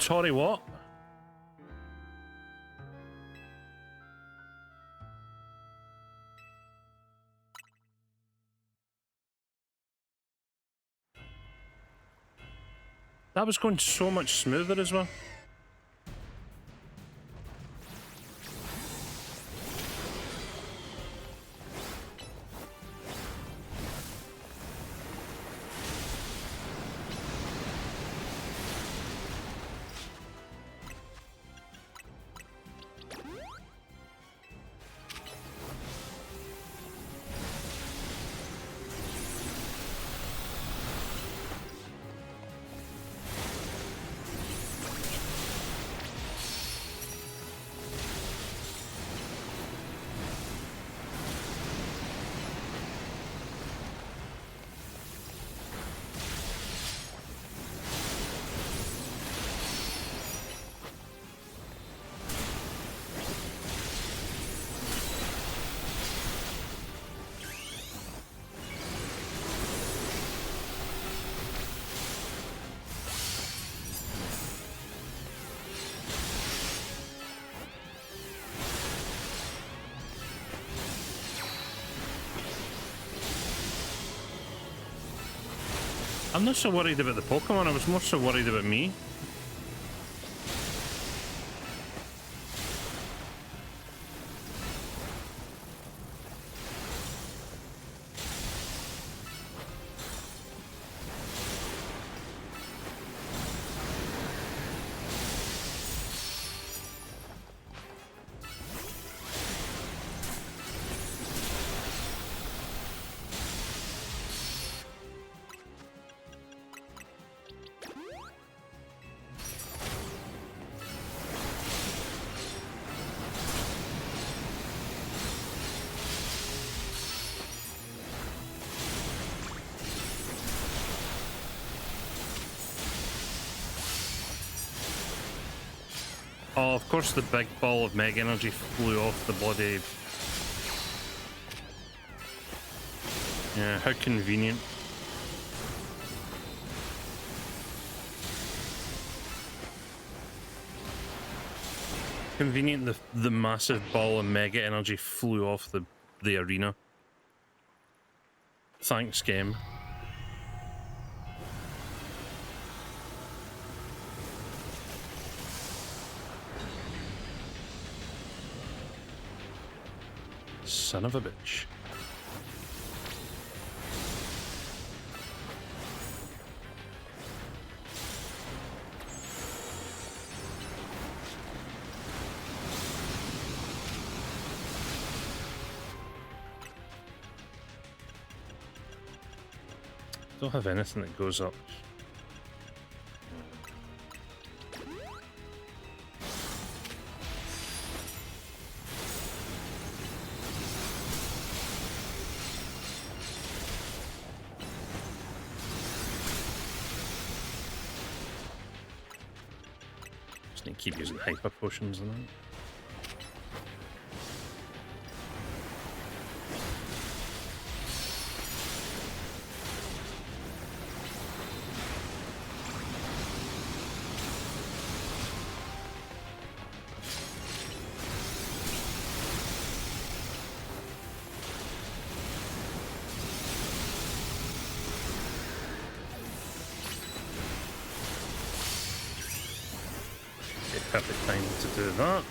Sorry, what? That was going so much smoother as well. I'm not so worried about the Pokemon, I was more so worried about me. Oh, of course the big ball of Mega Energy flew off the bloody... Yeah, how convenient. Convenient the massive ball of Mega Energy flew off the arena. Thanks, game. Son of a bitch. Don't have anything that goes up. Just need to keep using hyper potions and that. Perfect time to do that.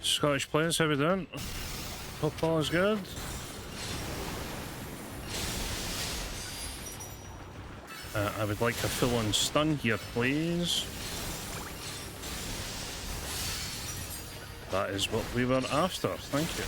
Scottish players, how we doing? Hope all is good. I would like a full-on stun here, please. That is what we were after, thank you.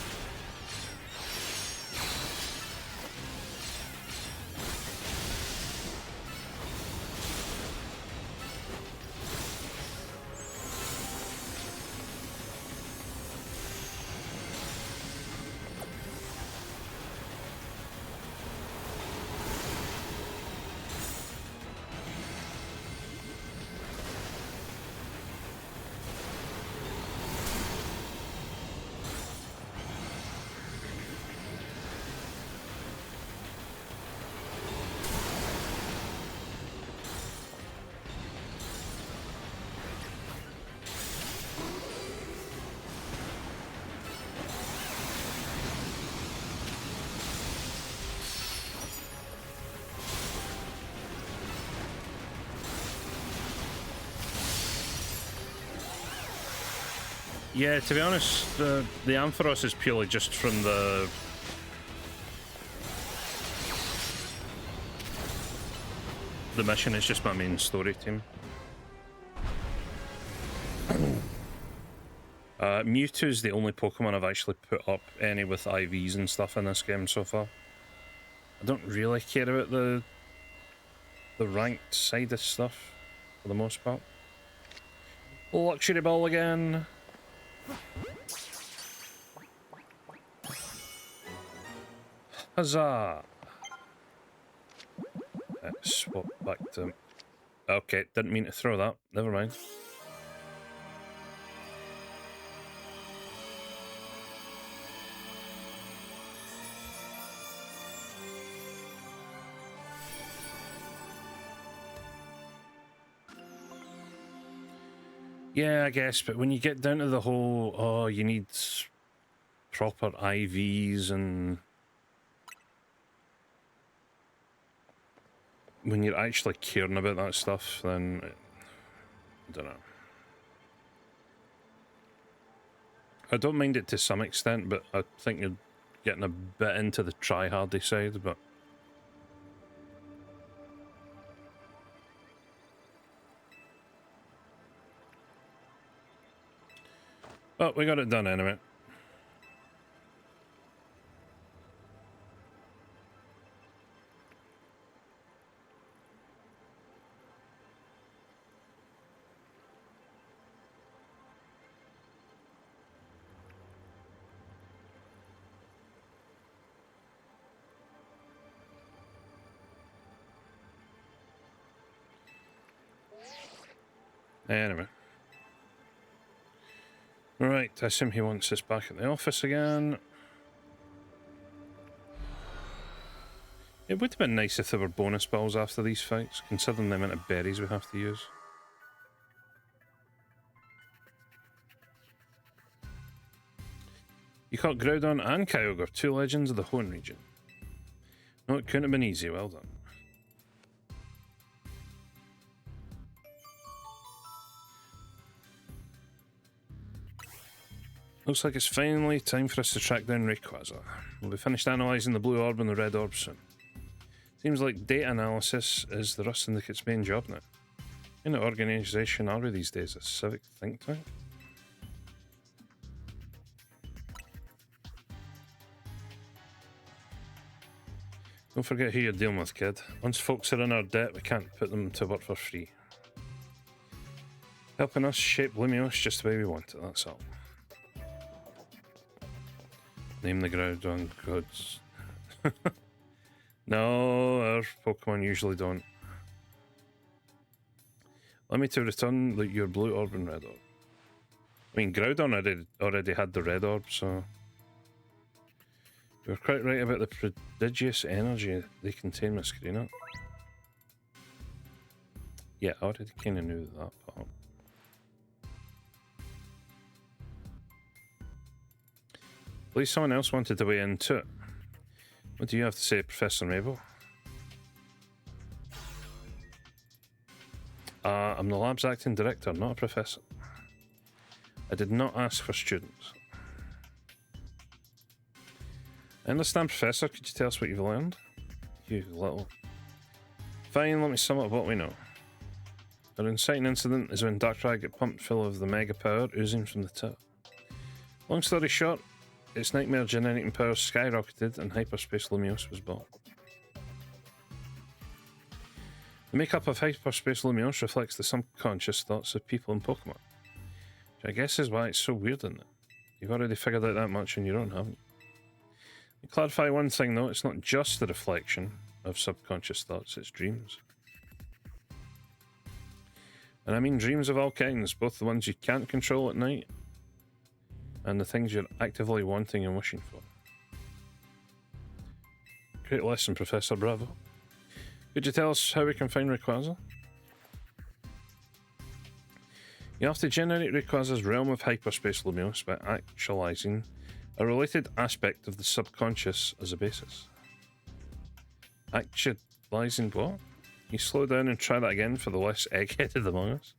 Yeah, to be honest, the Ampharos is purely just from the mission. It's just my main story team. Mewtwo is the only Pokemon I've actually put up any with IVs and stuff in this game so far. I don't really care about the ranked side of stuff for the most part. Luxury Ball again. Huzzah! Let's swap back to... Okay, didn't mean to throw that. Never mind. Yeah, I guess, but when you get down to the whole, oh, you need proper IVs and... when you're actually caring about that stuff, then... I don't know. I don't mind it to some extent, but I think you're getting a bit into the try-hardy side, but... Well, we got it done anyway. Anyway. Right, I assume he wants us back at the office again. It would have been nice if there were bonus balls after these fights, considering the amount of berries we have to use. You caught Groudon and Kyogre, two legends of the Hoenn region. No, it couldn't have been easy, well done. Looks like it's finally time for us to track down Rayquaza. We'll be finished analysing the blue orb and the red orb soon. Seems like data analysis is the Rust Syndicate's main job now. In what organisation are we these days? A civic think tank? Don't forget who you're dealing with, kid. Once folks are in our debt, we can't put them to work for free. Helping us shape Lumiose just the way we want it, that's all. Name the Groudon gods. No, our Pokemon usually don't. Allow me to return your blue orb and red orb. I mean, Groudon already had the red orb, so... You're quite right about the prodigious energy they contain, Miss Screener. Yeah, I already kind of knew that part. At least someone else wanted to weigh in too. What do you have to say, Professor Mabel? I'm the lab's acting director, not a professor. I did not ask for students. I understand, Professor. Could you tell us what you've learned? You little... Fine, let me sum up what we know. An inciting incident is when Darkrai get pumped full of the mega power oozing from the tip. Long story short, its nightmare generating power skyrocketed and Hyperspace Lumiose was born. The makeup of Hyperspace Lumiose reflects the subconscious thoughts of people in Pokemon, which I guess is why it's so weird in it. You've already figured out that much on your own, haven't you? To clarify one thing though, it's not just the reflection of subconscious thoughts, it's dreams. And I mean dreams of all kinds, both the ones you can't control at night and the things you're actively wanting and wishing for. Great lesson, Professor Bravo. Could you tell us how we can find Rayquaza? You have to generate Rayquaza's realm of Hyperspace Lumiose by actualizing a related aspect of the subconscious as a basis. Actualizing what? You slow down and try that again for the less egg-headed among us.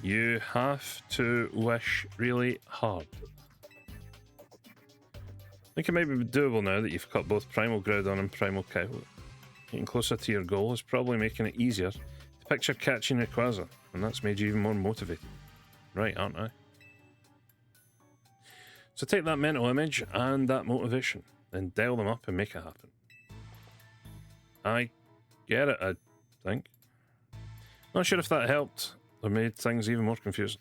You have to wish really hard. I think it might be doable now that you've caught both Primal Groudon and Primal Kyogre. Getting closer to your goal is probably making it easier to picture catching Rayquaza, and that's made you even more motivated. Right, aren't I? So take that mental image and that motivation, then dial them up and make it happen. I get it, I think. Not sure if that helped or made things even more confusing.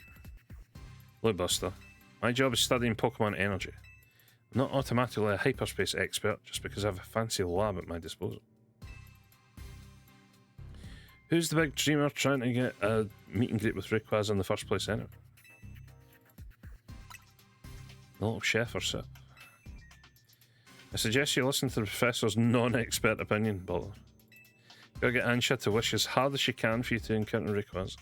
Look, Buster, my job is studying Pokemon energy. I'm not automatically a hyperspace expert just because I have a fancy lab at my disposal. Who's the big dreamer trying to get a meet and greet with Rayquaza in the first place anyway? The little chef herself. I suggest you listen to the Professor's non-expert opinion, Butler. Gotta get Ansha to wish as hard as she can for you to encounter Rayquaza.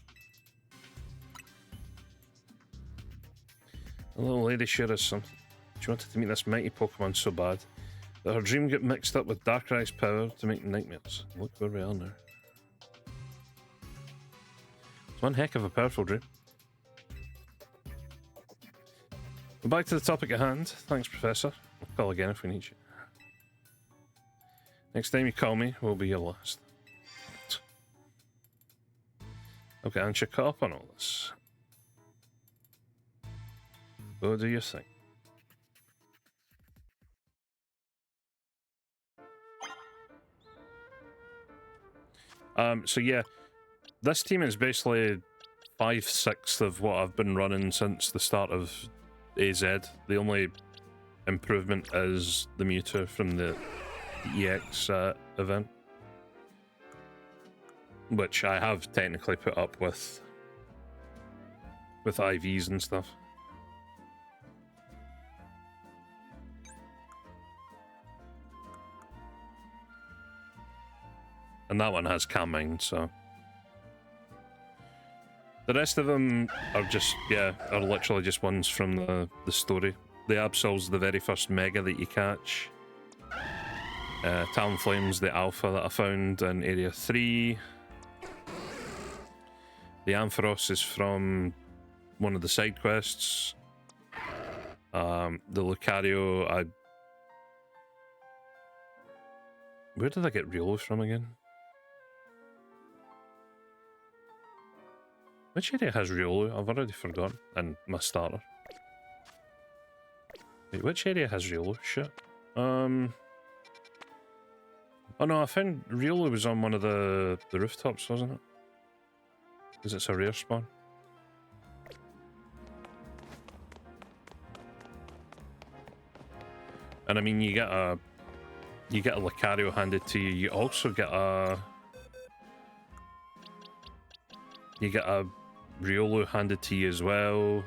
The little lady sure is something. She wanted to meet this mighty Pokemon so bad that her dream got mixed up with Darkrai's power to make nightmares. Look where we are now. It's one heck of a powerful dream. Well, back to the topic at hand. Thanks, Professor. We'll call again if we need you. Next time you call me will be your last. Okay, Ansha, caught up on all this. What do you think? So yeah, this team is basically 5/6 of what I've been running since the start of AZ. The only improvement is the Mewtwo from the EX event, which I have technically put up with IVs and stuff. And that one has Calm Mind, so... The rest of them are just, yeah, are literally just ones from the story. The Absol's the very first Mega that you catch. Talonflame's the Alpha that I found in Area 3. The Ampharos is from one of the side quests. The Lucario, where did I get Riolu from again? Which area has Riolu? I've already forgotten. And my starter. Wait, which area has Riolu? Shit. Oh no, I found Riolu was on one of the rooftops, wasn't it? Because it's a rare spawn. And I mean, you get a Lucario handed to you. You also get a Riolu handed to you as well.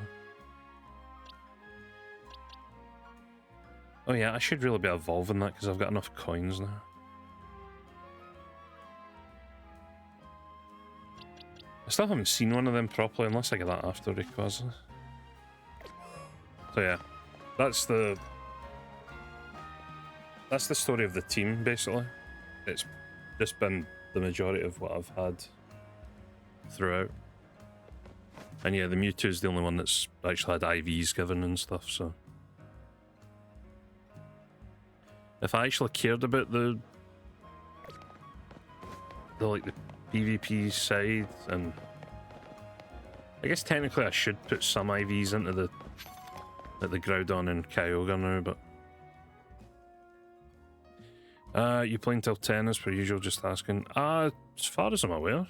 Oh yeah, I should really be evolving that because I've got enough coins now. I still haven't seen one of them properly unless I get that after Rayquaza. So yeah, that's the story of the team basically. It's just been the majority of what I've had throughout. And yeah, the Mewtwo's the only one that's actually had IVs given and stuff, so... If I actually cared about the like the PvP side, and I guess technically I should put some IVs into the Groudon and Kyogre now, but you playing till 10 as per usual, just asking. As far as I'm aware.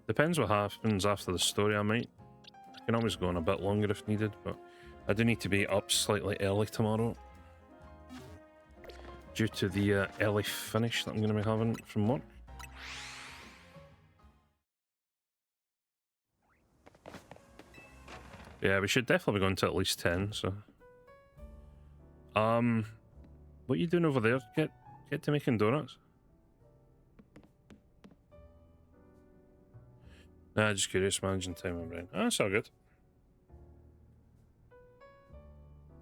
Depends what happens after the story. I can always go on a bit longer if needed, but I do need to be up slightly early tomorrow due to the early finish that I'm going to be having from work. Yeah, we should definitely be going to at least 10, so... What are you doing over there? Get to making donuts. Nah, just curious, managing time and brain. Ah, that's all good.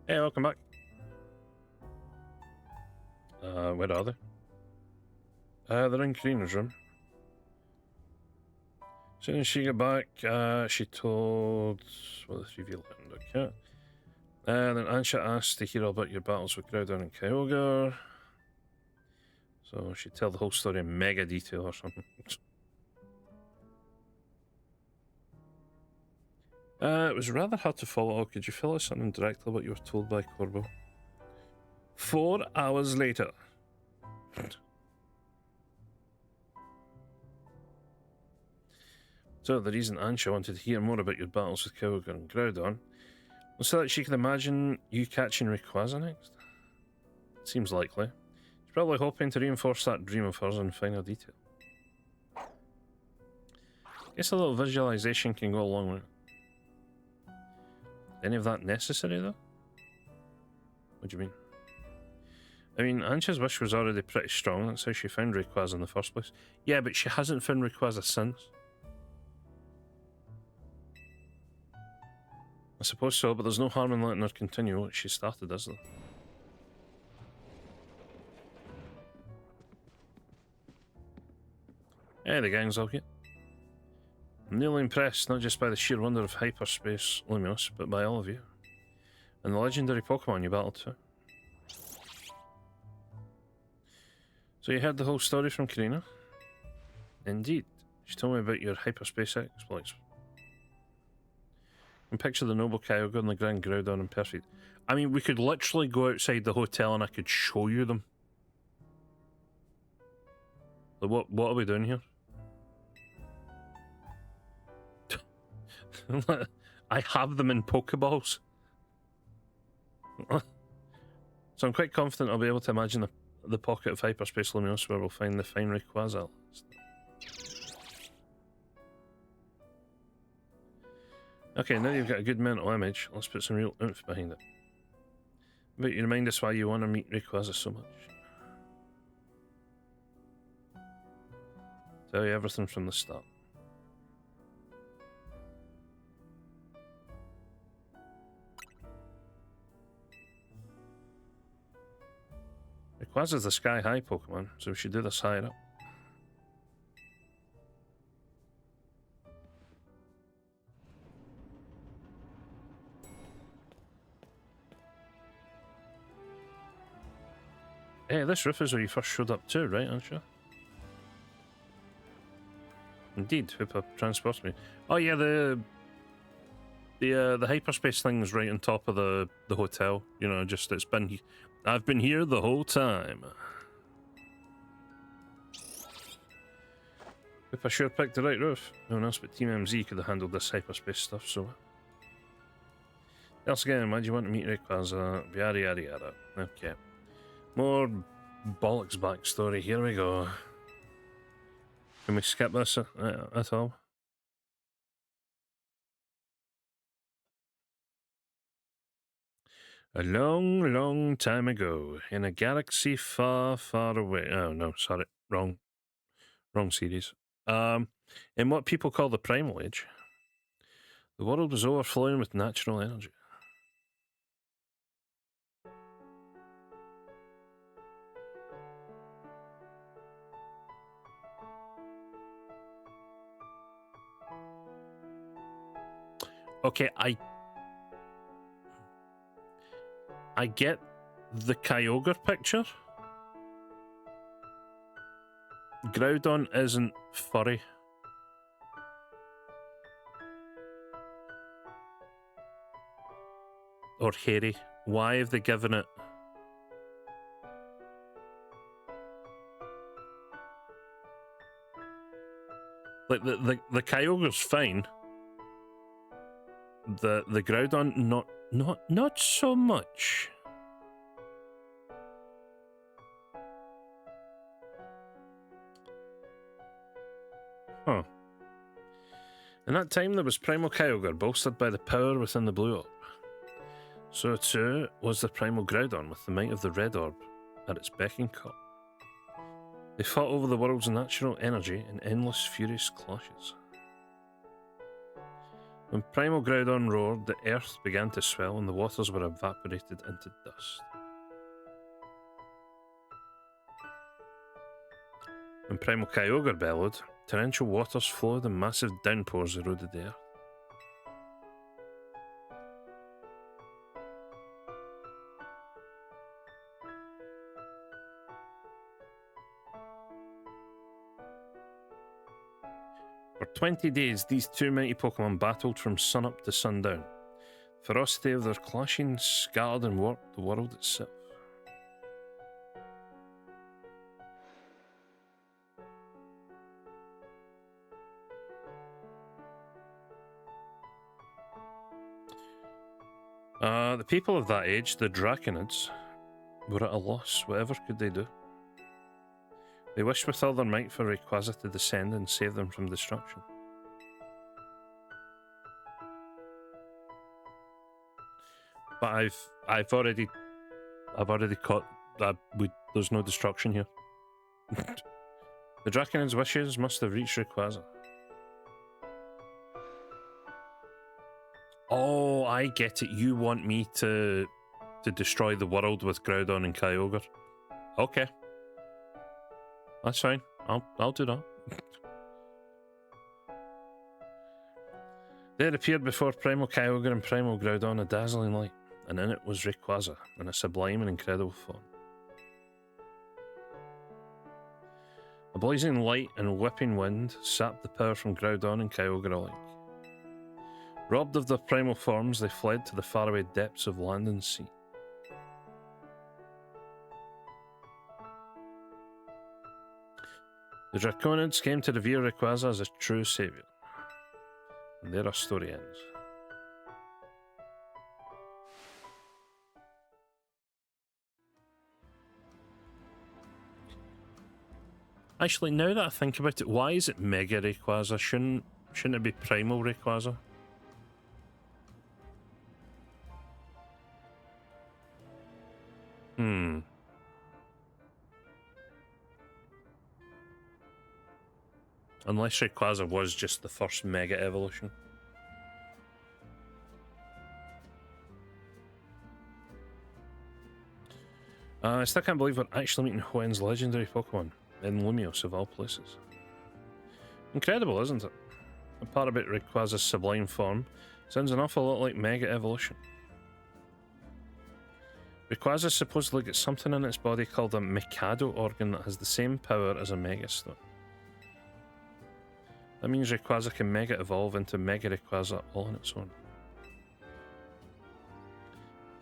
Hey, welcome back. Where are they? They're in Karina's room. As soon as she got back, she told... Well, the 3v Legend, okay. Then Ansha asked to hear all about your battles with Groudon and Kyogre. So she'd tell the whole story in mega detail or something. It was rather hard to follow. Could you fill us something directly what you were told by Corbo? 4 hours later. So the reason Ansha wanted to hear more about your battles with Kyogre and Groudon was so that she could imagine you catching Rayquaza next. Seems likely. She's probably hoping to reinforce that dream of hers in finer detail. Guess a little visualization can go a long way. Any of that necessary though? What do you mean? I mean, Ansha's wish was already pretty strong. That's how she found Rayquaza in the first place. Yeah, but she hasn't found Rayquaza since. I suppose so, but there's no harm in letting her continue what she started, is there? Hey, the gang's all here. I'm nearly impressed, not just by the sheer wonder of hyperspace Lumiose, but by all of you. And the legendary Pokemon you battled too. So you heard the whole story from Karina? Indeed. She told me about your hyperspace exploits. And picture the noble Kyogre and the Grand Groudon in perfect. I mean, we could literally go outside the hotel and I could show you them. Like, what are we doing here? I have them in Pokeballs. So I'm quite confident I'll be able to imagine the pocket of hyperspace Lumiose where we'll find the fine Rayquaza. Okay, now you've got a good mental image, let's put some real oomph behind it. But you remind us why you want to meet Rayquaza so much. Tell you everything from the start. Rayquaza's the sky high Pokemon, so we should do this higher up. Hey, this roof is where you first showed up too, right, Ansha? Indeed, Hoopa transports me. Oh yeah, the hyperspace thing's right on top of the hotel. You know, just I've been here the whole time. Hoopa sure picked the right roof. No one else but Team MZ could have handled this hyperspace stuff, so... Else again, why do you want to meet Rayquaza? Yada yada yada. Okay. More bollocks backstory, here we go. Can we skip this at all? A long, long time ago, in a galaxy far, far away... Oh no, sorry, wrong series. In what people call the Primal Age, the world was overflowing with natural energy. Okay, I get the Kyogre picture. Groudon isn't furry. Or hairy. Why have they given it... Like, the Kyogre's fine. The Groudon, not so much. Huh. In that time, there was Primal Kyogre, bolstered by the power within the Blue Orb. So too was the Primal Groudon, with the might of the Red Orb at its beck and call. They fought over the world's natural energy in endless, furious clashes. When Primal Groudon roared, the earth began to swell and the waters were evaporated into dust. When Primal Kyogre bellowed, torrential waters flowed and massive downpours eroded the earth. For 20 days, these two mighty Pokemon battled from sunup to sundown. The ferocity of their clashing scarred and warped the world itself. The people of that age, the Draconids, were at a loss. Whatever could they do? They wished with all their might for Rayquaza to descend and save them from destruction. But I've already caught that there's no destruction here. The Draconids' wishes must have reached Rayquaza. Oh, I get it. You want me to destroy the world with Groudon and Kyogre. Okay. That's fine. I'll do that. There appeared before Primal Kyogre and Primal Groudon a dazzling light, and in it was Rayquaza in a sublime and incredible form. A blazing light and whipping wind sapped the power from Groudon and Kyogre alike. Robbed of their primal forms, they fled to the faraway depths of land and sea. The Draconids came to revere Rayquaza as a true saviour. And there our story ends. Actually, now that I think about it, why is it Mega Rayquaza? Shouldn't it be Primal Rayquaza? Unless Rayquaza was just the first Mega Evolution. I still can't believe we're actually meeting Hoenn's legendary Pokemon in Lumiose of all places. Incredible, isn't it? The part about Rayquaza's sublime form sounds an awful lot like Mega Evolution. Rayquaza supposedly gets something in its body called a Mikado organ that has the same power as a Megastone. That means Rayquaza can Mega Evolve into Mega Rayquaza all on its own.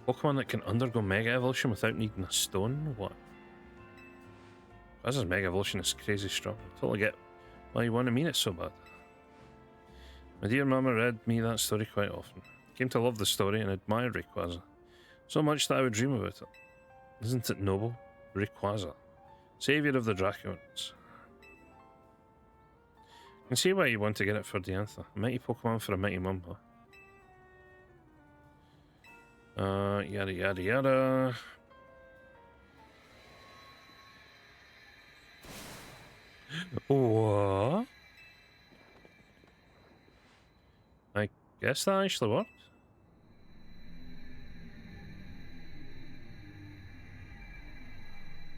Pokemon that can undergo Mega Evolution without needing a stone? What? Rayquaza's Mega Evolution is crazy strong. I totally get why you want to mean it so bad. My dear mama read me that story quite often. Came to love the story and admire Rayquaza. So much that I would dream about it. Isn't it noble? Rayquaza, saviour of the Draconids. I can see why you want to get it for Diantha. A mighty Pokemon for a mighty mum, huh? Yada yada yada. What? I guess that actually worked.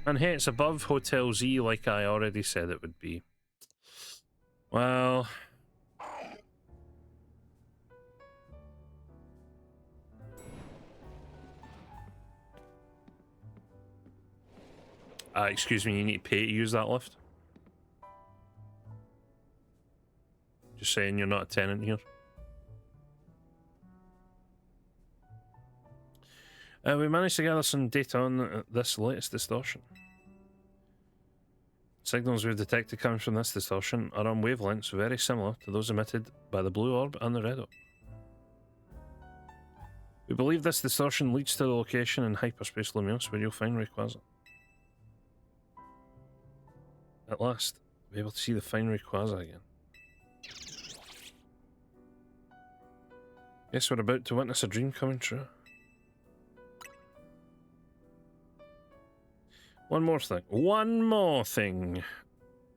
And hey, it's above Hotel Z like I already said it would be. Well... Excuse me, you need to pay to use that lift? Just saying you're not a tenant here. We managed to gather some data on this latest distortion. Signals we've detected coming from this distortion are on wavelengths very similar to those emitted by the blue orb and the red orb. We believe this distortion leads to the location in hyperspace Lumios where you'll find Rayquaza. At last, we'll be able to see the fine Rayquaza again. Yes, we're about to witness a dream coming true. One more thing. One more thing,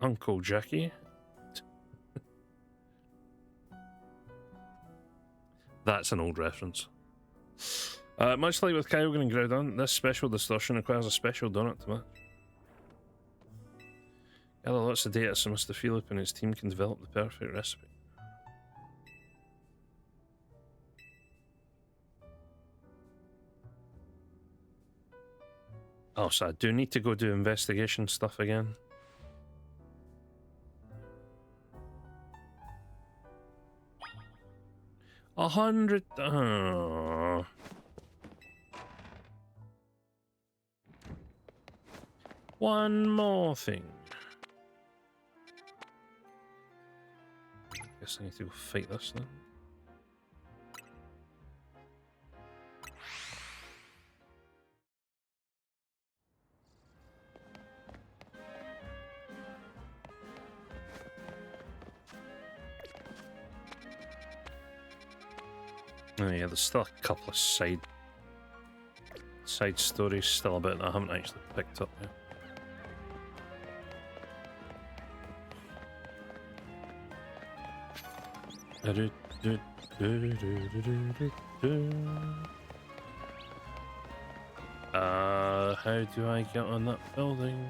Uncle Jackie. That's an old reference. Much like with Kyogre and Groudon, this special distortion requires a special donut to match. Gather lots of data so Mr. Philip and his team can develop the perfect recipe. Oh, so I do need to go do investigation stuff again. $100. One more thing. Guess I need to go fight this then. Oh yeah, there's still a couple of side stories still about that I haven't actually picked up yet. How do I get on that building?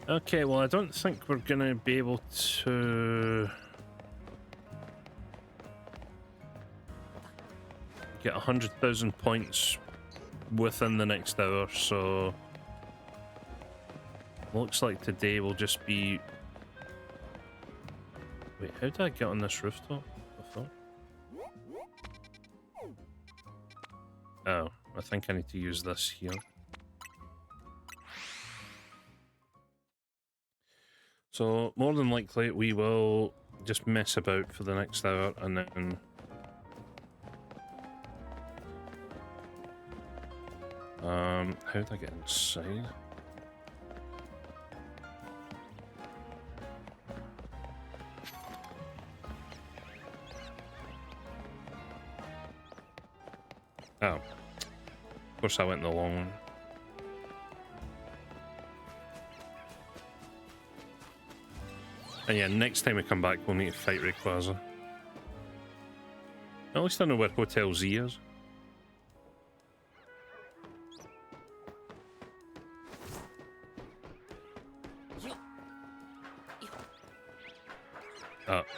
Okay, well, I don't think we're gonna be able to get 100,000 points within the next hour, so looks like today will just be... Wait, how did I get on this rooftop before? Oh, I think I need to use this here. So, more than likely, we will just mess about for the next hour and then... how did I get inside? Oh. Of course I went the long one. And yeah, next time we come back, we'll need to fight Rayquaza. At least I know where Hotel Z is.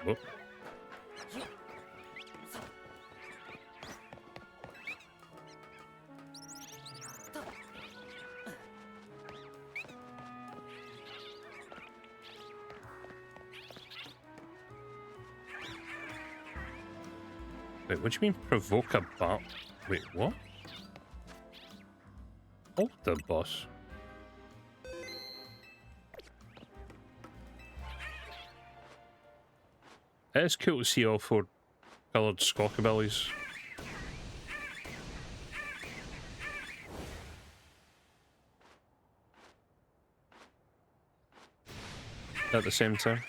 Whoop. Wait, what do you mean provoke a bat? Wait, what? Hold the boss. It is cool to see all 4 coloured Squawkabillies. At the same time.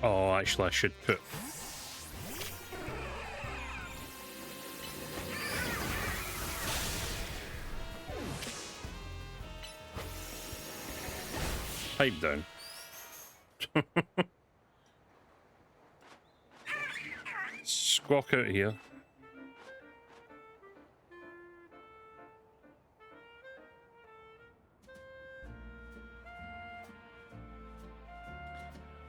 Oh, actually I should put... Pipe down. Squawk out here.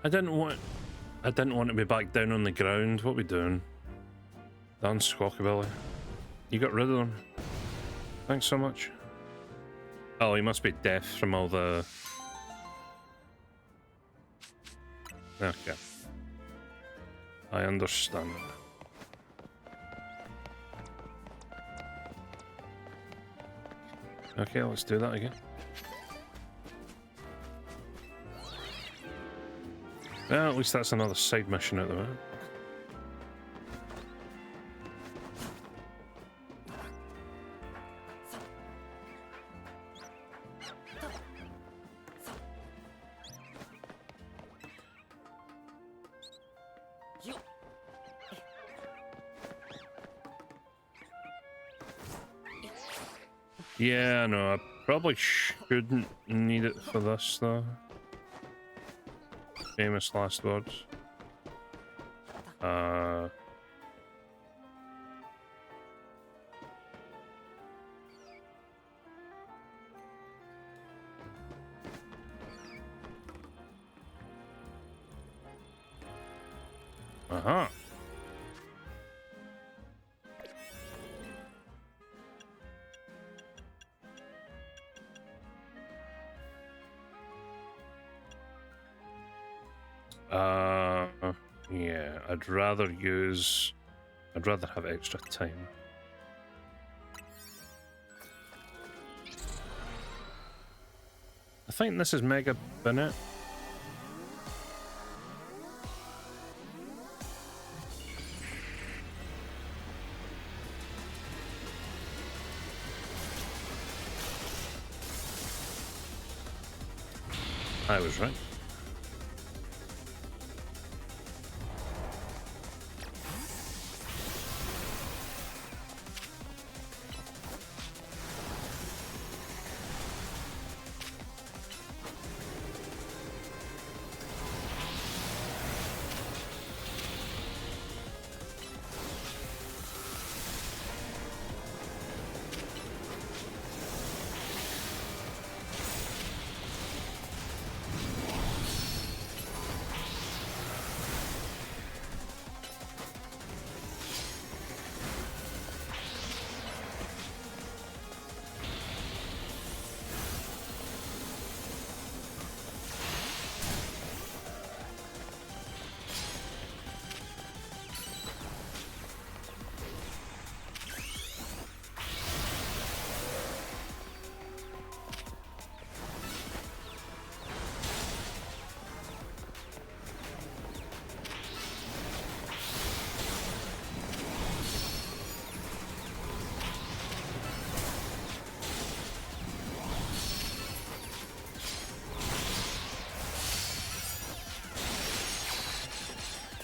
I didn't want to be back down on the ground. What are we doing? Dan Squawkabilly. You got rid of them. Thanks so much. Oh, he must be deaf from all the... Okay. I understand. Okay, let's do that again. Well, at least that's another side mission at the moment. Yeah, no, I probably shouldn't need it for this, though. Famous last words. Uh-huh. Yeah, I'd rather have extra time. I think this is Mega Bennett. I was right.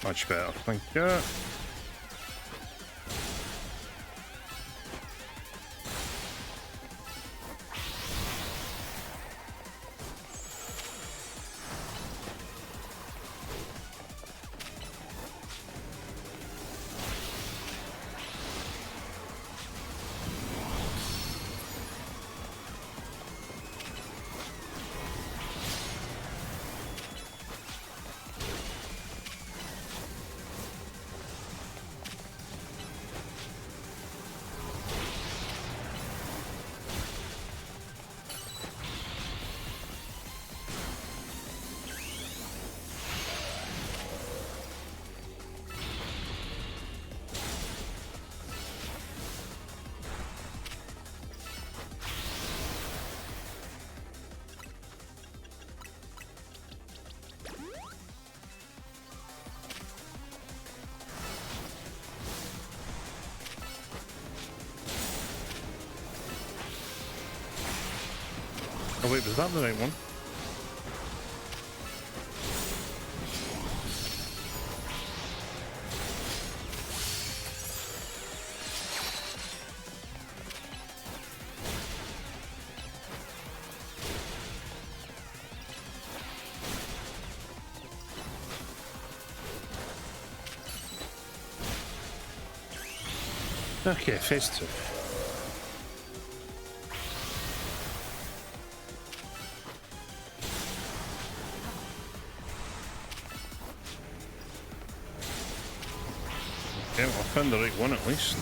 Much better, thank you. Oh wait, was that the right one? Okay, phase 2. Okay, well, I found the right one at least.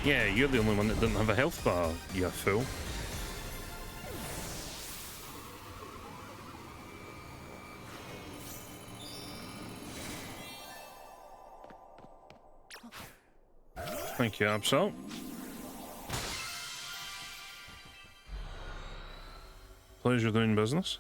Yeah, you're the only one that didn't have a health bar, you fool. Thank you, Absol. Pleasure doing business.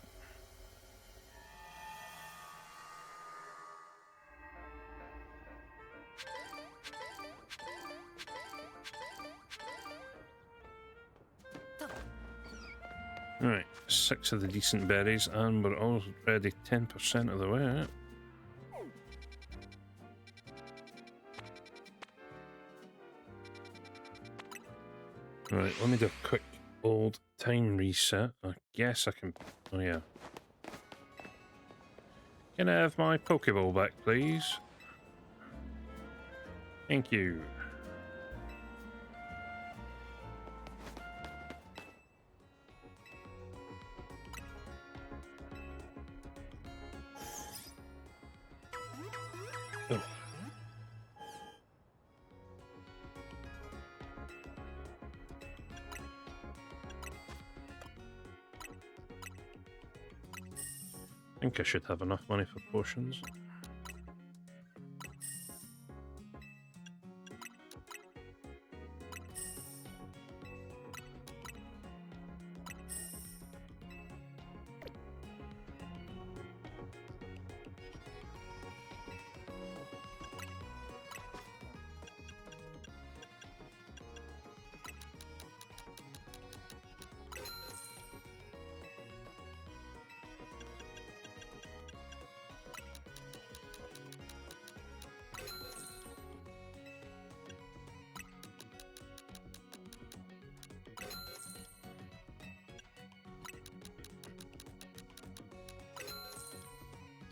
Right, 6 of the decent berries, and we're already 10% of the way. Right, let me do a quick old time reset. I guess I can... Oh, yeah. Can I have my Pokeball back, please? Thank you. Oh. I think I should have enough money for potions.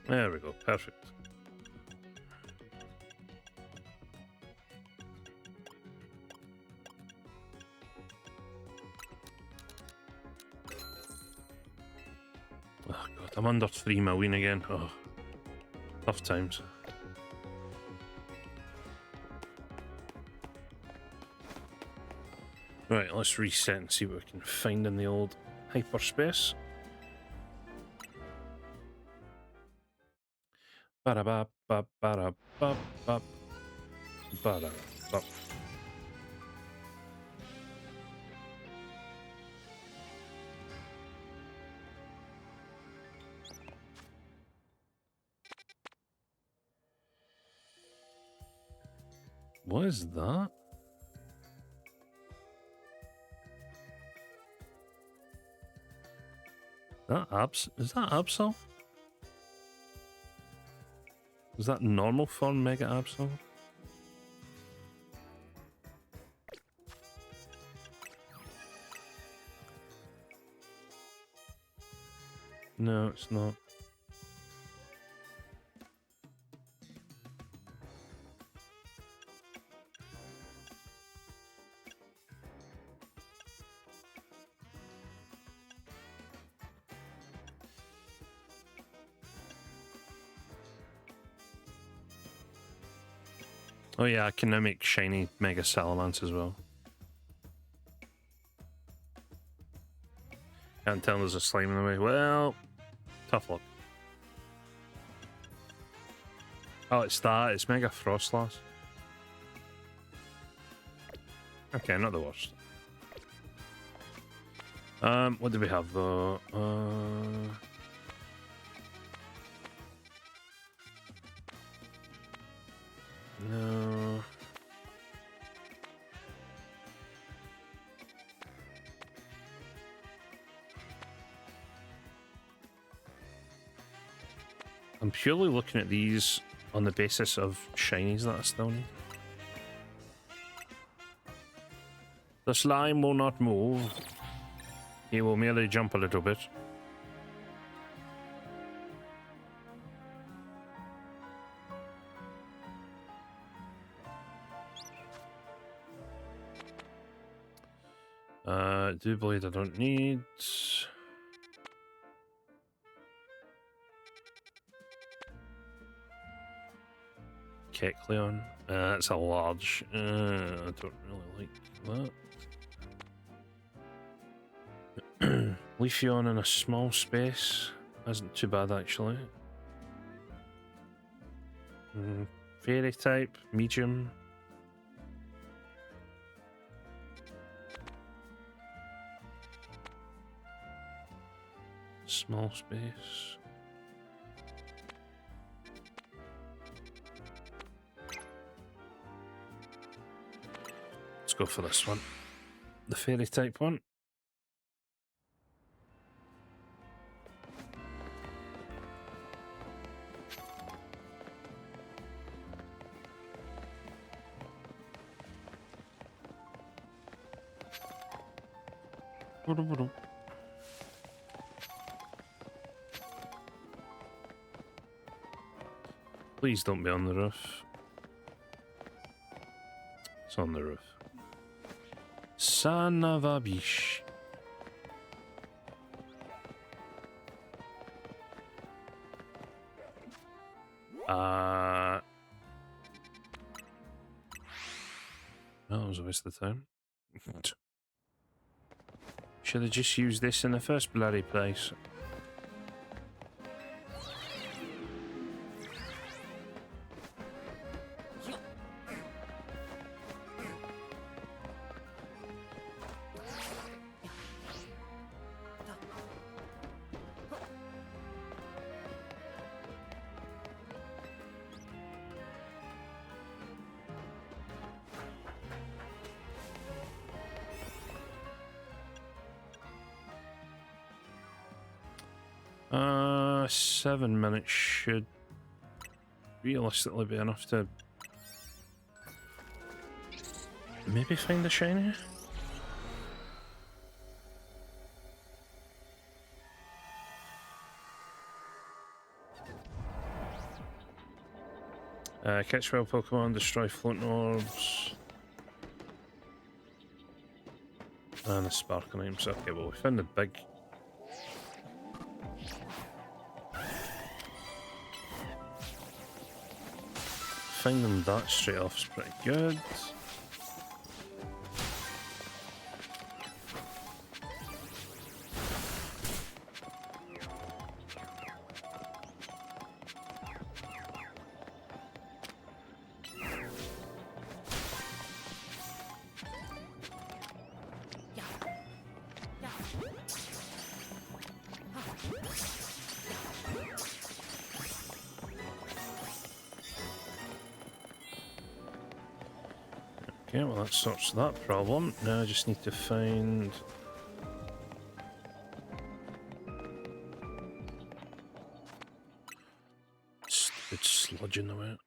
There we go, perfect. Oh god, I'm under 3 million again. Oh, tough times. Right, let's reset and see what we can find in the old hyperspace. Ba-da-ba, ba-ba-da-ba, ba, ba-da-ba. What is that? Is that Absol? Is that normal form Mega Absol? No, it's not. Oh yeah, I can now make shiny Mega Salamence as well. Can't tell there's a slime in the way. Well, tough luck. Oh, it's that. It's Mega Frostlass. Okay, not the worst. What do we have though? No. I'm purely looking at these on the basis of shinies that I still need. The slime will not move. He will merely jump a little bit. Dew Blade I don't need. Kecleon. That's a large. I don't really like that. Leafeon in a small space. Isn't too bad actually. Fairy type, medium. Small space. Let's go for this one. The fairy type one. Please don't be on the roof. It's on the roof. Son of a biche. That was a waste of time. Should have just used this in the first bloody place. Uh, 7 minutes should realistically be enough to maybe find a shiny. Catch wild Pokemon, destroy floating orbs. And the sparkling items. Okay, well, we found the big. Finding that straight off is pretty good. Okay, well that sorts that problem. Now I just need to find... stupid sludge in the way.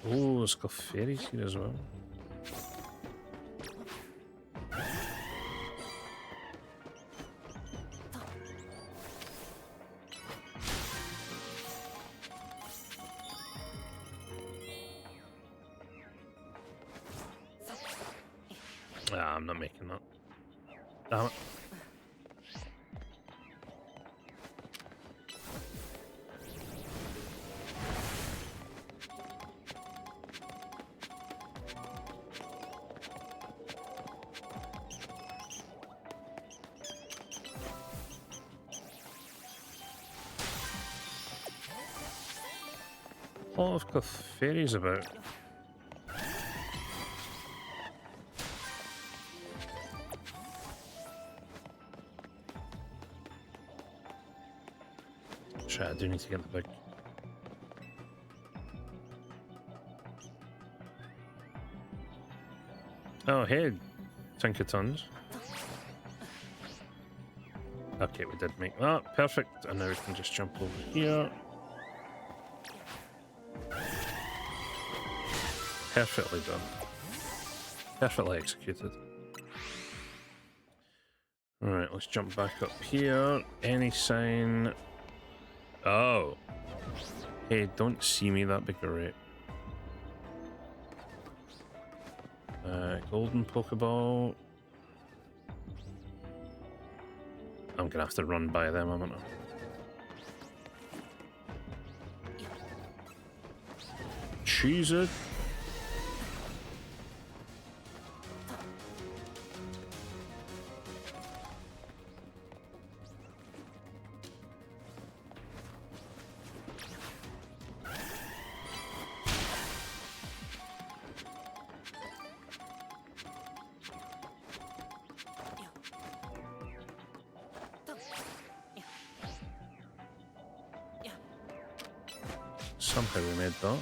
Oh, it's got fairies here as well. Ah, I'm not making that. Damn it. A lot of Clefairies about. Shit, I do need to get the big. Oh, hey, Tinkertons. Okay, we did make that. Perfect. And now we can just jump over here. Perfectly done. Perfectly executed. Alright, let's jump back up here. Any sign... Oh. Hey, don't see me, that'd be great. Golden Pokeball. I'm gonna have to run by them, I'm gonna. Cheese it. Somehow we made that.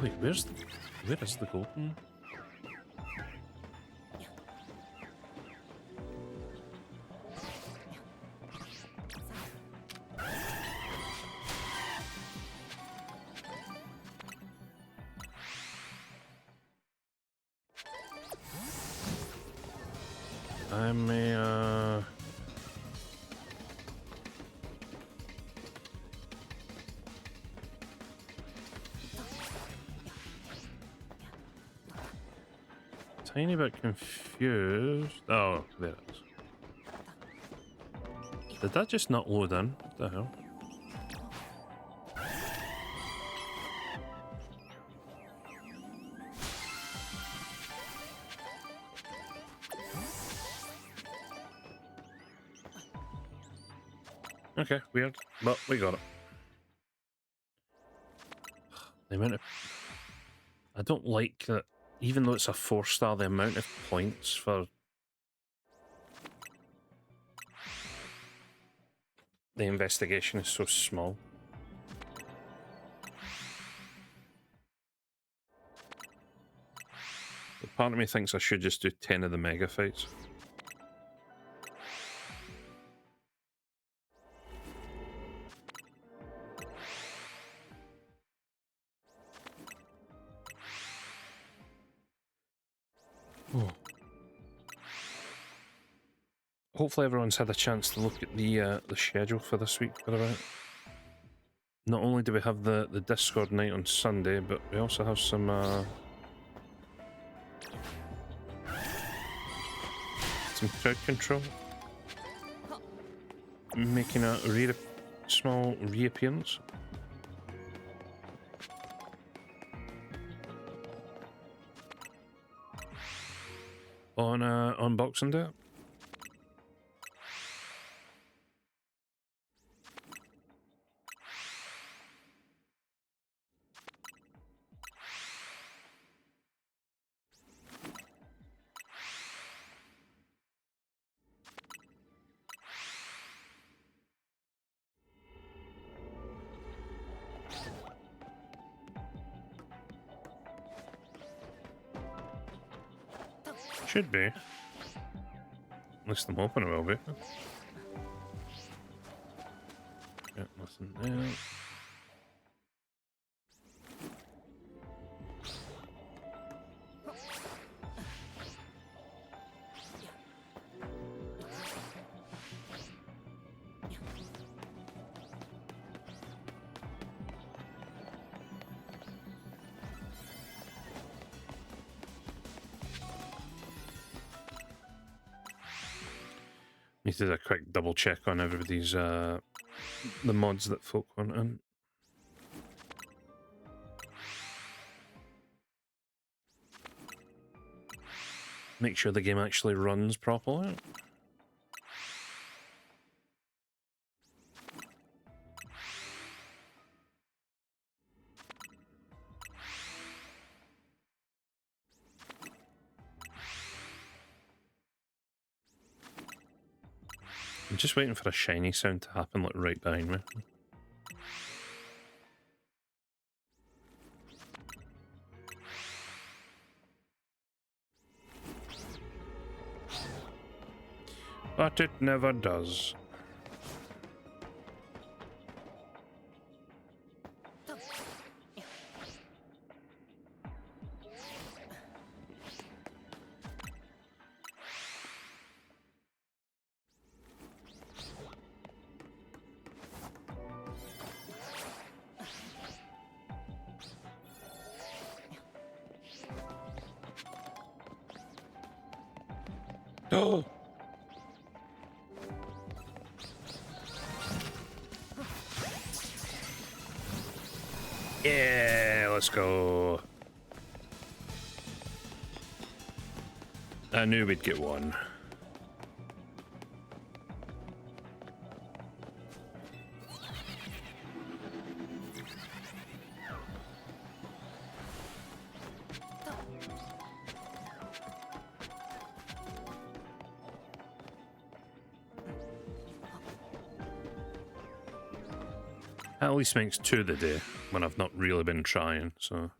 Wait, where is the golden? I may, tiny bit confused. Oh, there it is. Did that just not load in? What the hell? Okay, weird, but we got it. The amount of... I don't like that, even though it's a 4-star, the amount of points for the investigation is so small. But part of me thinks I should just do 10 of the mega fights. Oh. Hopefully everyone's had a chance to look at the schedule for this week, by the way. Not only do we have the Discord night on Sunday, but we also have some crowd control. Making a small reappearance. On Boxing Day. Should be. At least I'm hoping it will be. Yeah, nothing there. Need to do a quick double check on everybody's the mods that folk want in. Make sure the game actually runs properly. I'm just waiting for a shiny sound to happen, like right behind me. But it never does. Oh! Yeah, let's go. I knew we'd get one. At least makes 2 the day when I've not really been trying, so.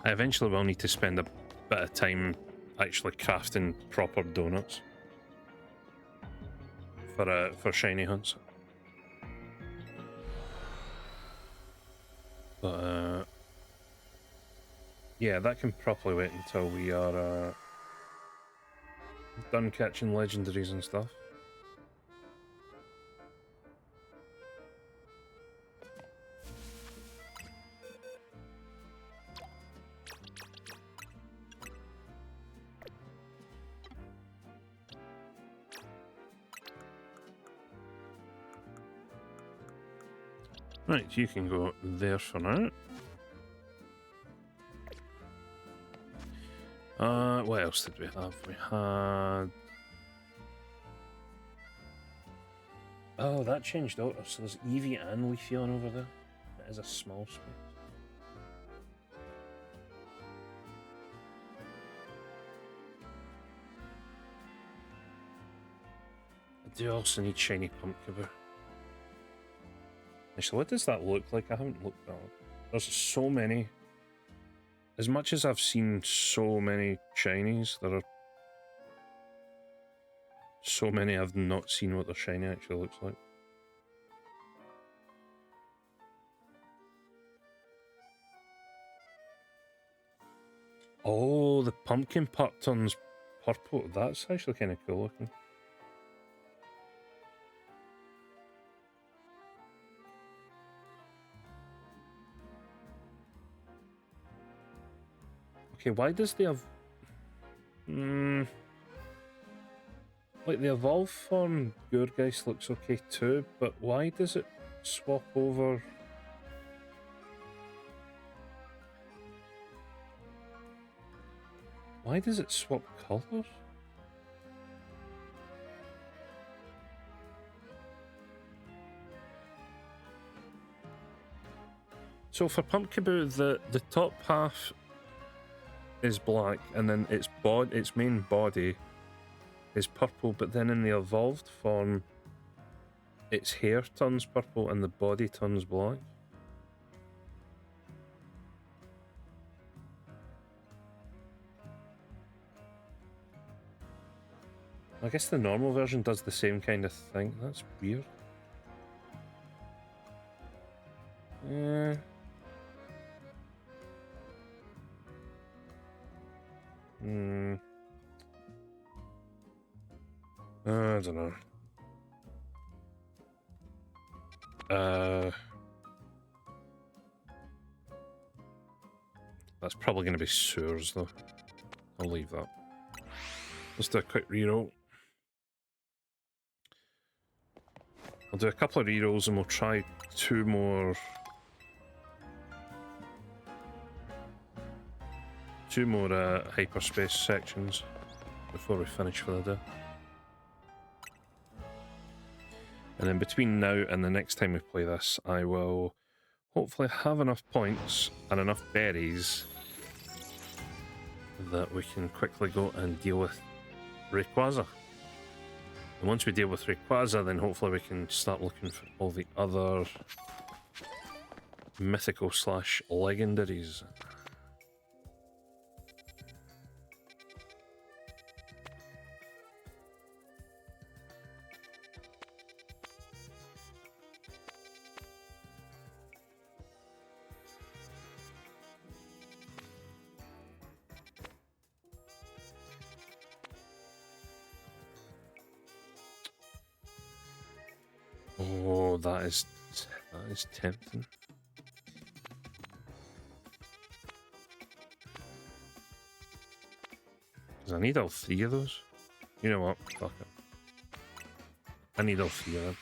I eventually will need to spend a bit of time actually crafting proper donuts for shiny hunts. But yeah, that can probably wait until we are done catching legendaries and stuff. Right, you can go there for now. What else did we have? We had... Oh, that changed out. So there's Eevee and Leafeon over there. That is a small space. I do also need shiny Pumpkaboo. Actually, what does that look like? I haven't looked at it. There's so many. As much as I've seen so many shinies, there are so many I've not seen what their shiny actually looks like. Oh, the pumpkin part turns purple. That's actually kind of cool looking. Okay, why does the like the evolve form Gourgeist looks okay too, but why does it swap over? Why does it swap colours? So for Pumpkaboo, the top half is black, and then its main body is purple, but then in the evolved form, its hair turns purple and the body turns black. I guess the normal version does the same kind of thing. That's weird. Yeah. I don't know. That's probably going to be sewers, though. I'll leave that. Let's do a quick reroll. I'll do a couple of rerolls and we'll try 2 more. 2 more hyperspace sections before we finish for the day. And then between now and the next time we play this, I will hopefully have enough points and enough berries that we can quickly go and deal with Rayquaza. And once we deal with Rayquaza, then hopefully we can start looking for all the other mythical slash legendaries. Oh, that is tempting. Because I need all three of those. You know what? Fuck it. I need all three of them.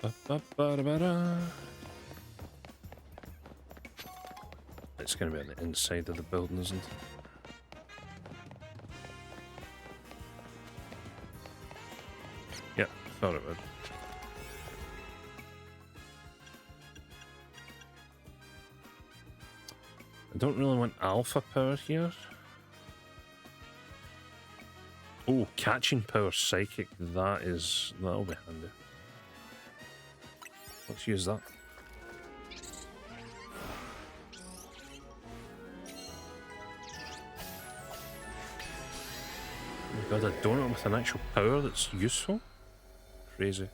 Ba-ba-ba-da-ba-da. It's going to be on the inside of the building, isn't it? Yeah, thought it would. I don't really want alpha power here. Oh, catching power psychic. That'll be handy. Let's use that. Oh my god, a donut with an actual power that's useful? Crazy.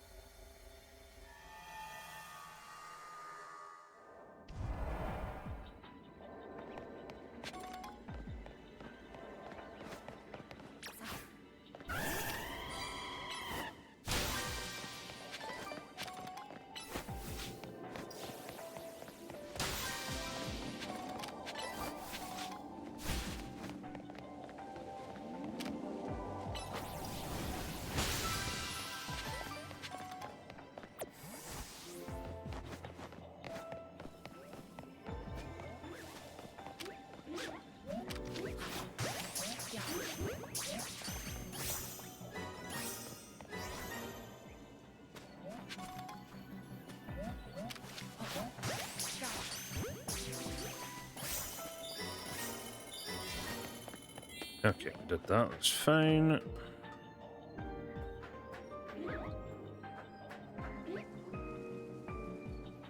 Okay, we did that, that's fine.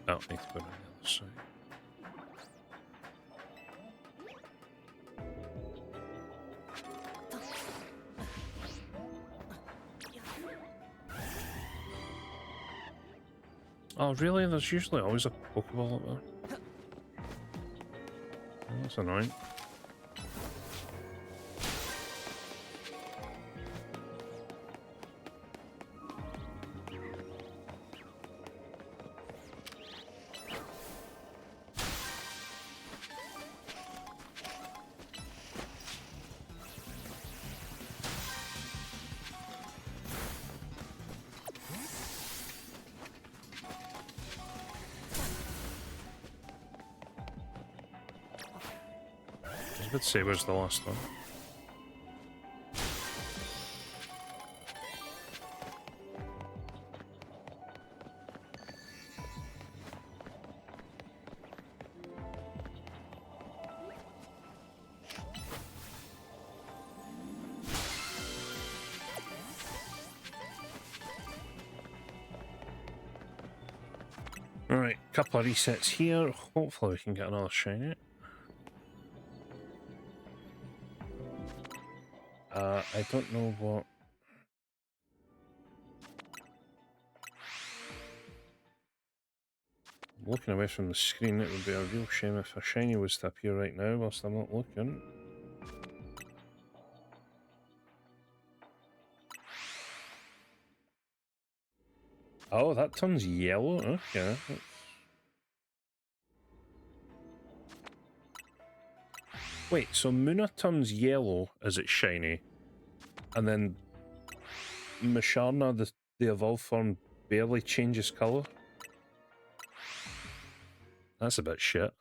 Oh, need to go on the other side. Oh, really? There's usually always a Pokeball up there. Oh, that's annoying. Let's see, where's the last one? Alright, couple of resets here. Hopefully we can get another shiny. I don't know what... I'm looking away from the screen. It would be a real shame if a shiny was to appear right now whilst I'm not looking. Oh, that turns yellow? Okay. Wait, so Munna turns yellow as it's shiny, and then Musharna, the evolved form, barely changes colour? That's a bit shit.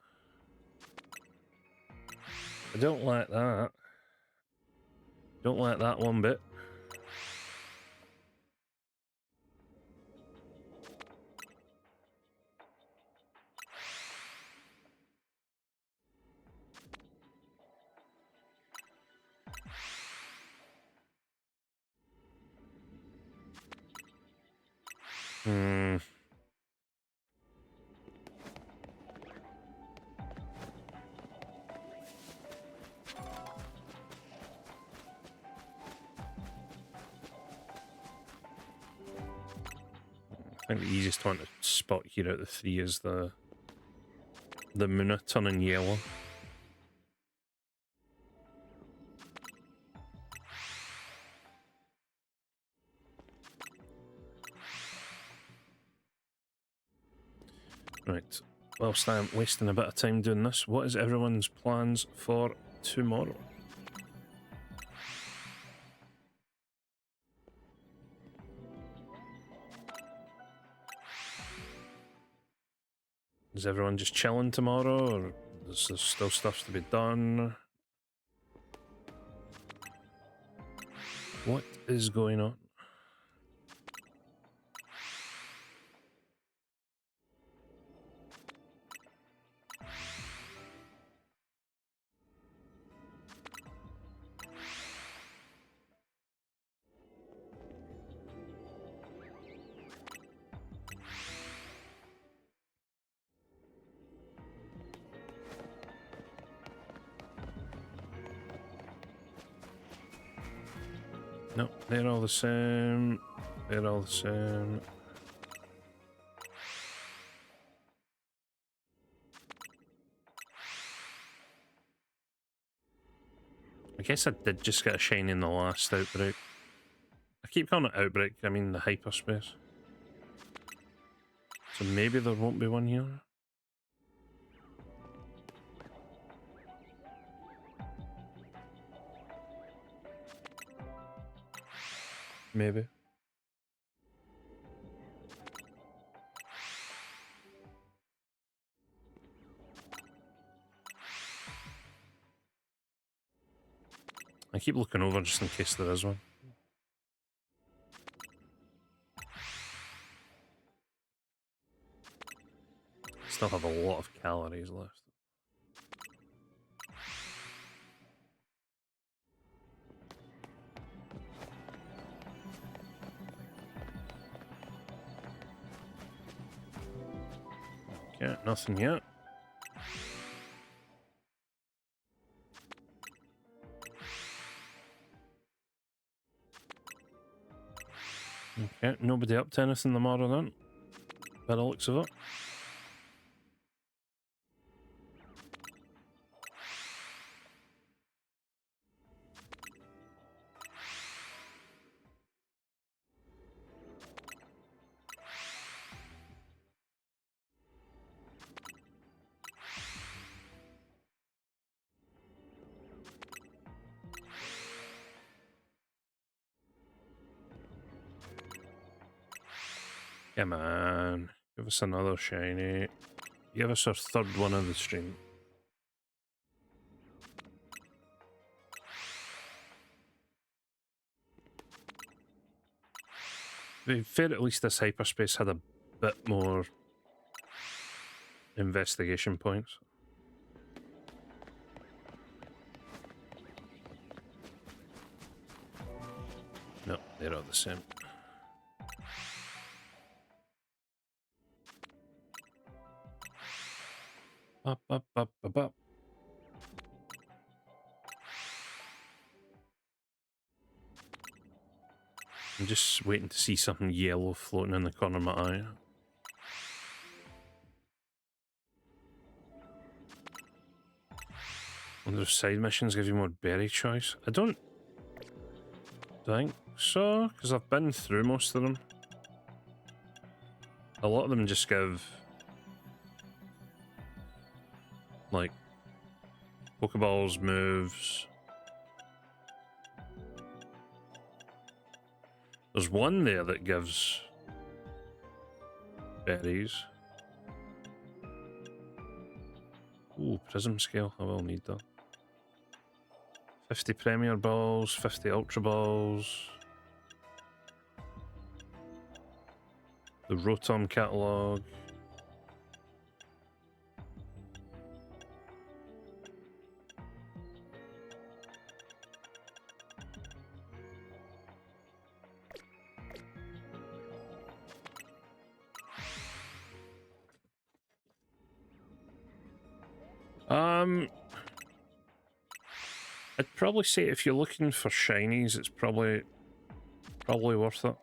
I don't like that. Don't like that one bit. Hmm. I think the easiest one to spot here out of the three is the Muna turning yellow. Right. Whilst I'm wasting a bit of time doing this, what is everyone's plans for tomorrow? Is everyone just chilling tomorrow, or is there still stuff to be done? What is going on? No, they're all the same. They're all the same. I guess I did just get a shiny in the last outbreak. I keep calling it outbreak, I mean the hyperspace. So maybe there won't be one here. Maybe. I keep looking over just in case there is one. Still have a lot of calories left. Okay, nothing yet. Okay, nobody up to anything tomorrow then, by the looks of it. Come on, give us another shiny. Give us our third one of the stream. To be fair, at least this hyperspace had a bit more investigation points. No, they're all the same. Up, up, up, up, up. I'm just waiting to see something yellow floating in the corner of my eye. Wonder if side missions give you more berry choice. I don't think so, because I've been through most of them. A lot of them just give, like, Pokeballs, moves. There's one there that gives berries. Ooh, prism scale. I will need that. 50 Premier Balls, 50 Ultra Balls. The Rotom catalogue. I'd probably say if you're looking for shinies, it's probably worth it.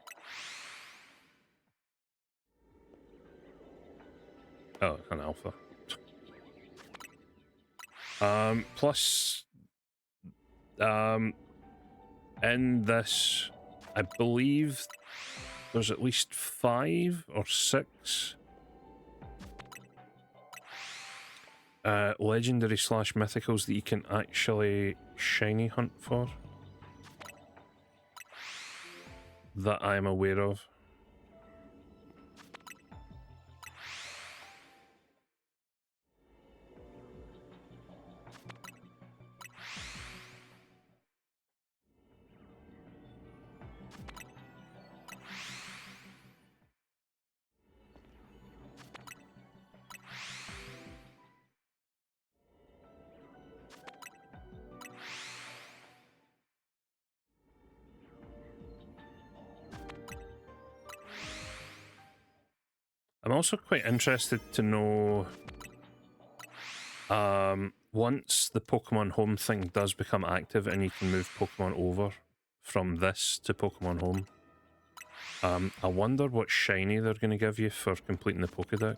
Oh, an alpha. Plus, in this, I believe there's at least 5 or 6 legendary / mythicals that you can actually shiny hunt for that I'm aware of. I'm also quite interested to know, once the Pokemon Home thing does become active and you can move Pokemon over from this to Pokemon Home, I wonder what shiny they're going to give you for completing the Pokedex.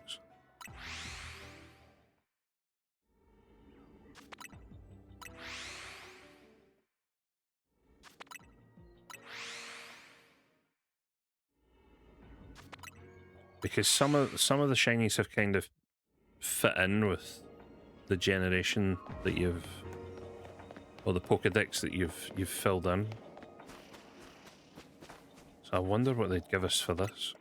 Because some of the shinies have kind of fit in with the generation that you've, or the Pokedex that you've filled in. So I wonder what they'd give us for this.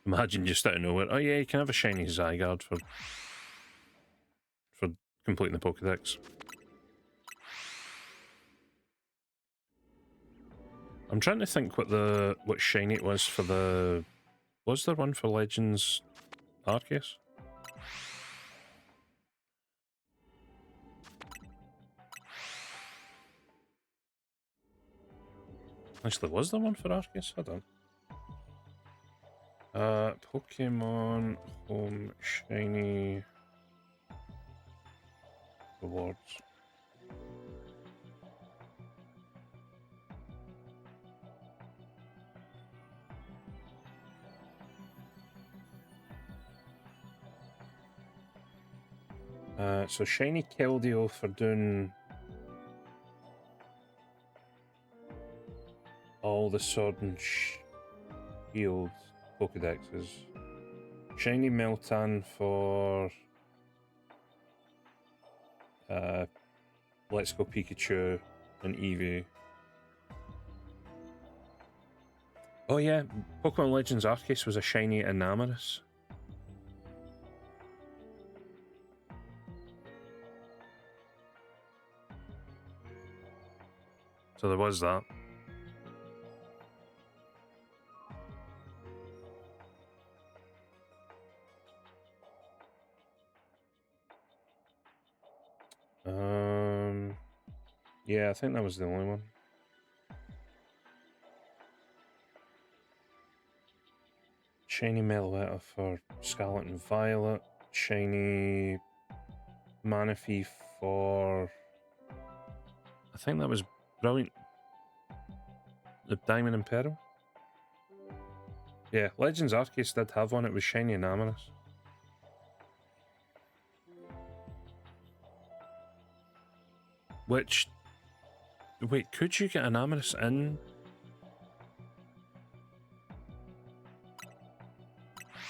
Imagine just out of nowhere, oh yeah, you can have a shiny Zygarde for completing the Pokedex. I'm trying to think what shiny it was for the... Was there one for Legends Arceus? Actually, was there one for Arceus? Hold on. Pokemon Home Shiny Rewards. So Shiny Keldeo for doing all the Sword and Shield Pokedexes. Shiny Meltan for Let's Go Pikachu and Eevee. Oh yeah, Pokemon Legends Arceus was a shiny Enamoris. So there was that. Yeah, I think that was the only one. Shiny Meloetta for Scarlet and Violet. Shiny Manaphy for... I think that was Brilliant. The Diamond and Pearl. Yeah, Legends Arceus did have one. It was Shiny Enamoris. Which... Wait, could you get Enamoris in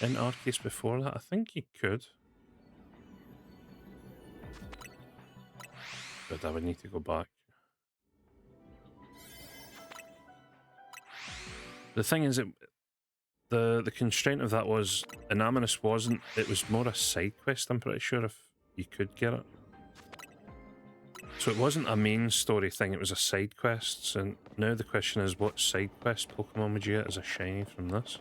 Arceus before that? I think you could. But I would need to go back. The thing is, the constraint of that was Enamoris wasn't. It was more a side quest. I'm pretty sure if you could get it. So it wasn't a main story thing, it was a side quest. And now the question is, what side quest Pokemon would you get as a shiny from this?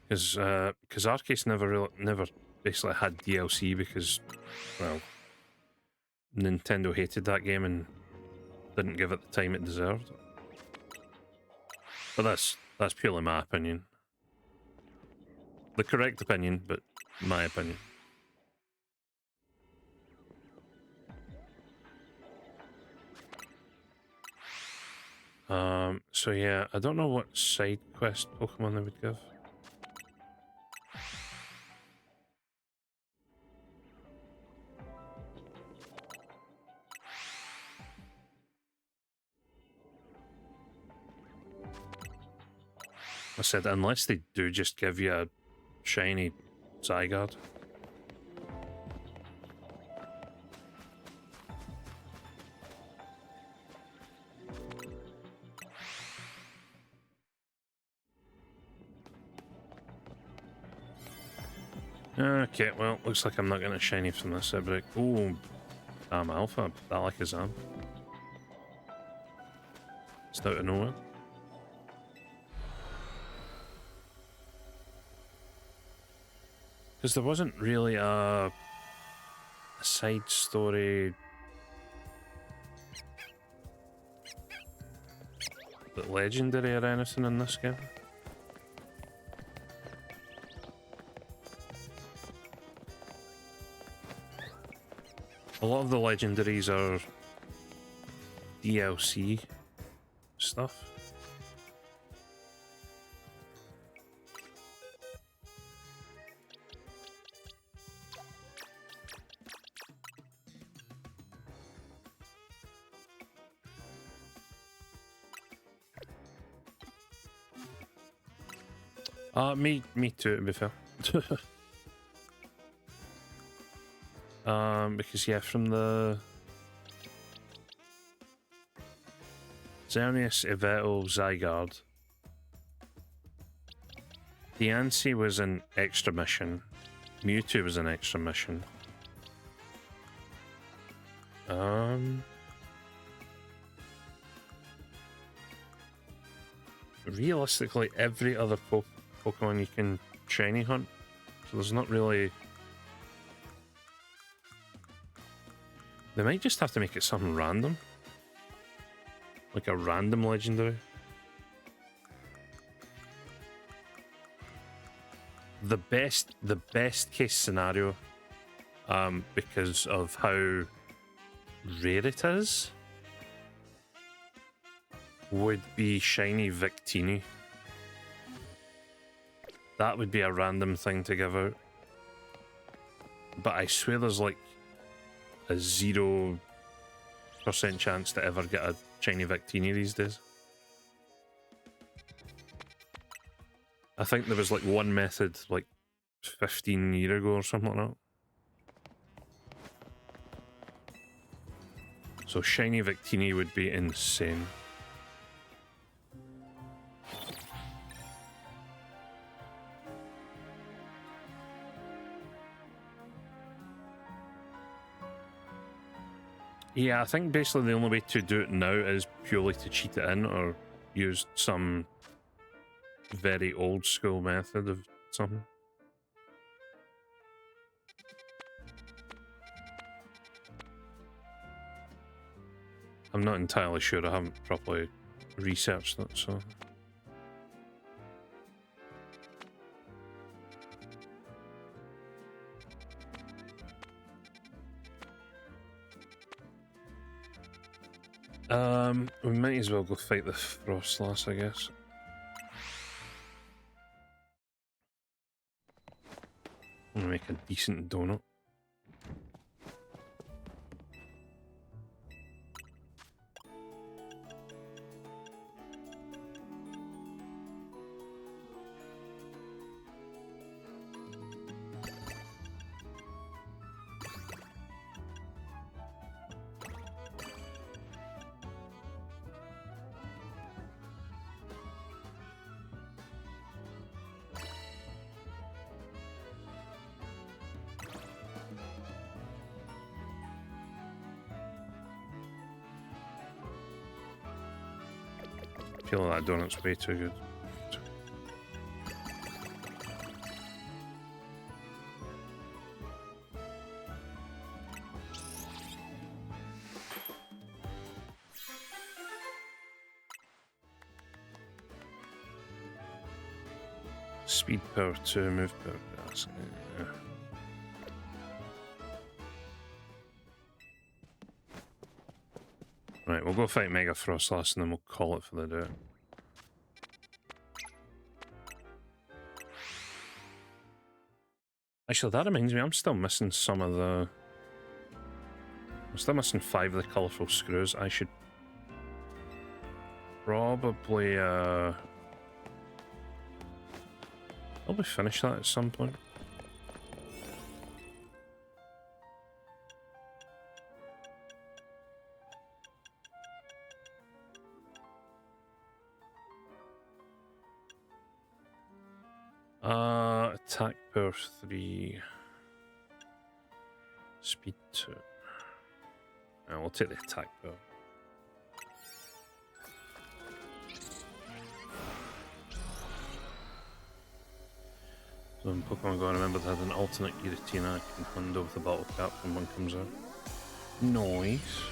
Because Arceus never basically had DLC because, well, Nintendo hated that game and didn't give it the time it deserved. But that's purely my opinion. The correct opinion, but my opinion. So yeah, I don't know what side quest Pokemon they would give. I said, unless they do just give you a shiny Zygarde. Okay, well, looks like I'm not getting a shiny from this outbreak. Ooh, Alpha, Alakazam. It's out of nowhere. Because there wasn't really a side story that legendary or anything in this game. A lot of the legendaries are DLC stuff. Me too, to be fair. Because yeah, from the Xerneas, Yveltal, Zygarde, Diancie was an extra mission. Mewtwo was an extra mission. Realistically, every other Pokemon you can shiny hunt, so there's not really. They might just have to make it something random, like a random legendary. The best case scenario, because of how rare it is, would be shiny Victini. That would be a random thing to give out. But I swear there's like a 0% chance to ever get a shiny Victini these days. I think there was like one method like 15 years ago or something like that. So shiny Victini would be insane. Yeah, I think basically the only way to do it now is purely to cheat it in or use some very old school method of something. I'm not entirely sure, I haven't properly researched it, so... We might as well go fight the Frostlass, I guess. I'm gonna make a decent donut. feel like that donut's way too good. Speed power 2, move power gas. Yeah. Right, we'll go fight Mega Frostlass and then we'll call it for the day. Actually, that reminds me, I'm still missing some of the... I'm still missing 5 of the colourful screws. I should probably finish that at some point. Attack power 3. Speed 2. We'll take the attack power. So in Pokemon Go, I remember they had an alternate Giratina I can handle with a bottle cap when one comes out. Nice.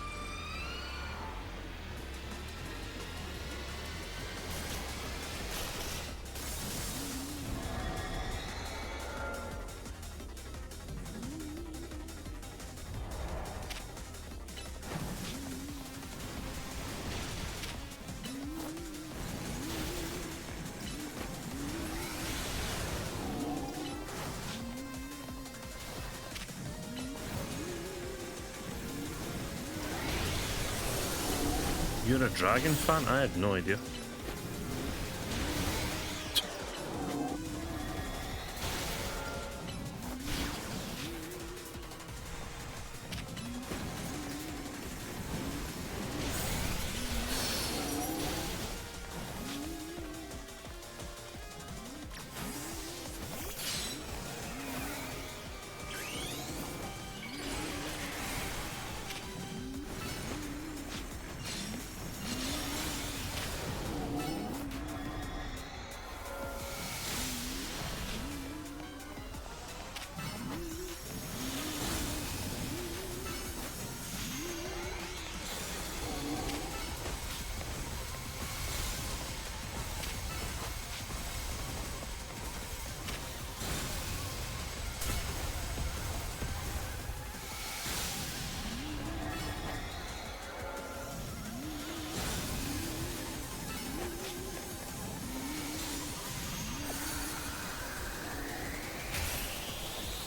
You're a dragon fan? I had no idea.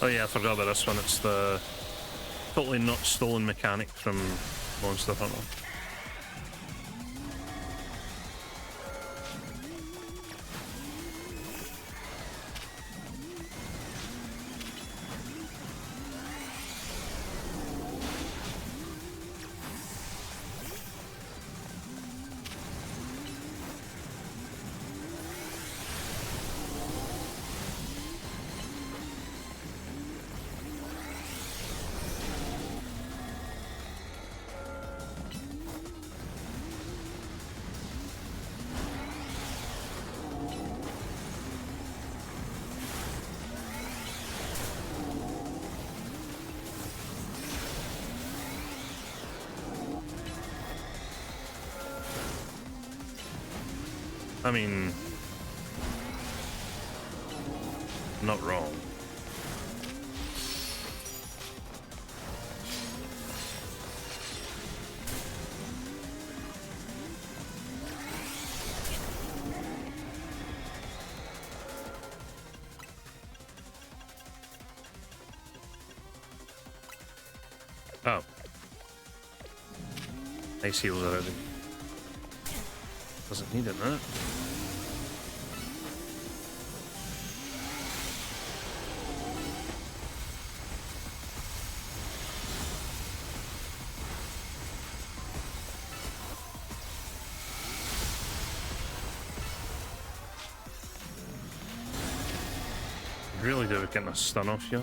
Oh yeah, I forgot about this one. It's the totally not stolen mechanic from Monster Hunter. I mean, not wrong. Oh. Ice heals already. Doesn't need it, no? Really do getting a stun off here.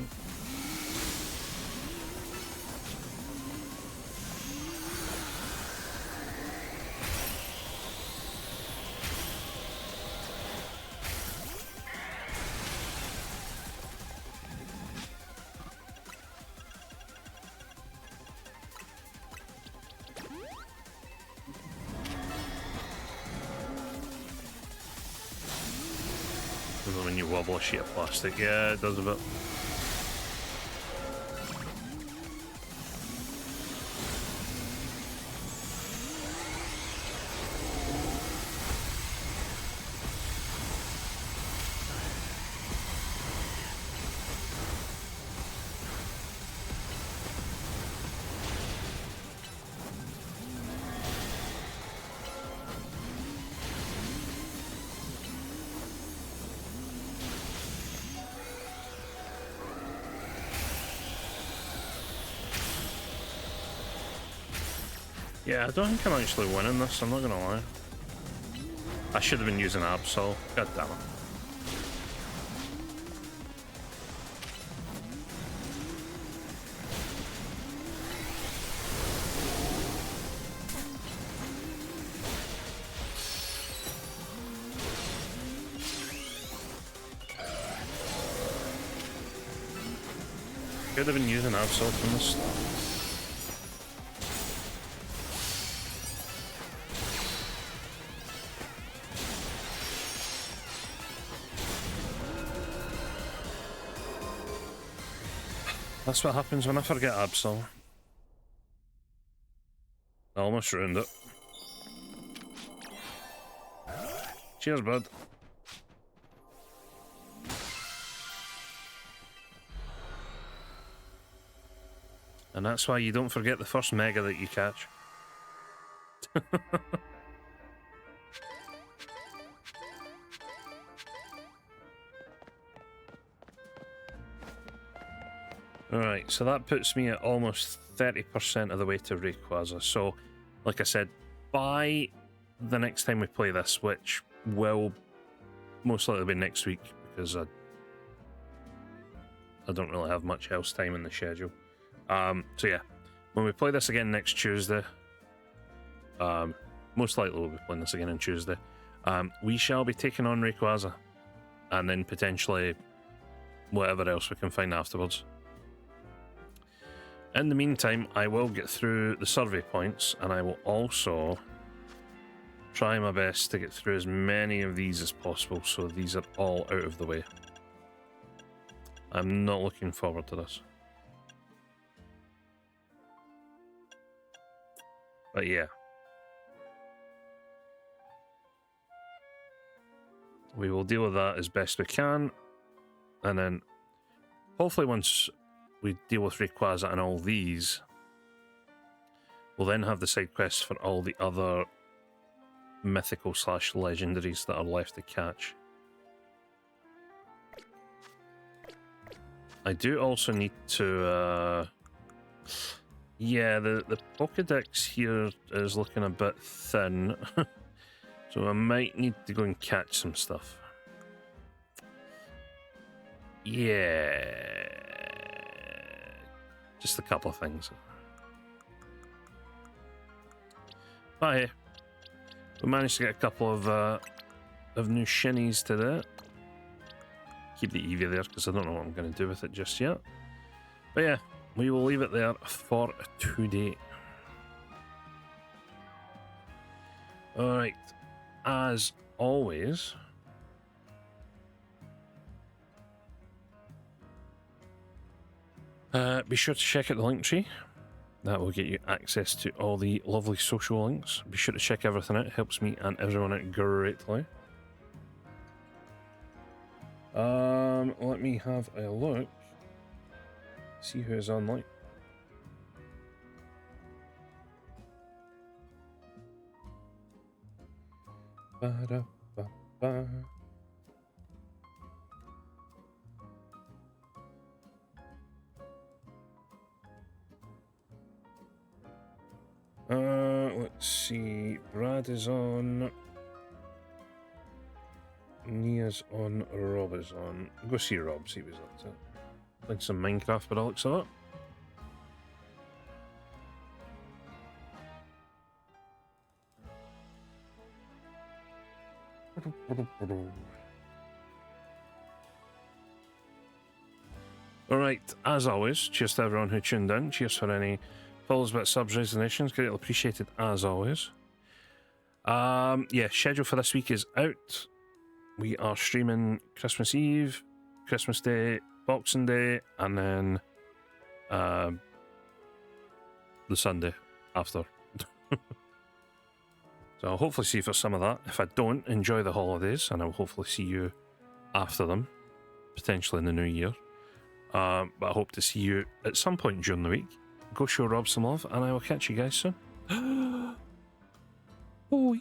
when you wobble a sheet of plastic. Yeah, it does a bit. Yeah, I don't think I'm actually winning this, I'm not gonna lie. I should have been using Absol. God damn it. Could have been using Absol from the start. That's what happens when I forget Absol. I almost ruined it. Cheers, bud. And that's why you don't forget the first mega that you catch. Alright, so that puts me at almost 30% of the way to Rayquaza. So, like I said, by the next time we play this, which will most likely be next week, because I don't really have much else time in the schedule. So yeah, when we play this again next Tuesday, most likely we'll be playing this again on Tuesday, we shall be taking on Rayquaza, and then potentially whatever else we can find afterwards. In the meantime, I will get through the survey points, and I will also try my best to get through as many of these as possible, so these are all out of the way. I'm not looking forward to this. But yeah. We will deal with that as best we can, and then hopefully once we deal with Rayquaza and all these, we'll then have the side quests for all the other mythical / legendaries that are left to catch. I do also need to, yeah, the Pokedex here is looking a bit thin, so I might need to go and catch some stuff. Yeah, just a couple of things. But hey, we managed to get a couple of new shinies today. Keep the Eevee there because I don't know what I'm going to do with it just yet. But yeah, we will leave it there for today. Alright, as always, be sure to check out the link tree. That will get you access to all the lovely social links. Be sure to check everything out. It helps me and everyone out greatly. Let me have a look. See who's online. Ba-da-ba-ba. Let's see. Brad is on. Nia's on. Rob is on. Go see Rob, see what he's up to. Playing some Minecraft, but Alex saw it. Alright, as always, cheers to everyone who tuned in. Cheers for any follows, bit subs, resignations. Greatly appreciated as always. Yeah, schedule for this week is out. we are streaming Christmas Eve, Christmas Day, Boxing Day, and then the Sunday after. So I'll hopefully see you for some of that. If I don't, enjoy the holidays, and I'll hopefully see you after them, potentially in the new year. But I hope to see you at some point during the week. Go show Rob some love, and I will catch you guys soon. Bye.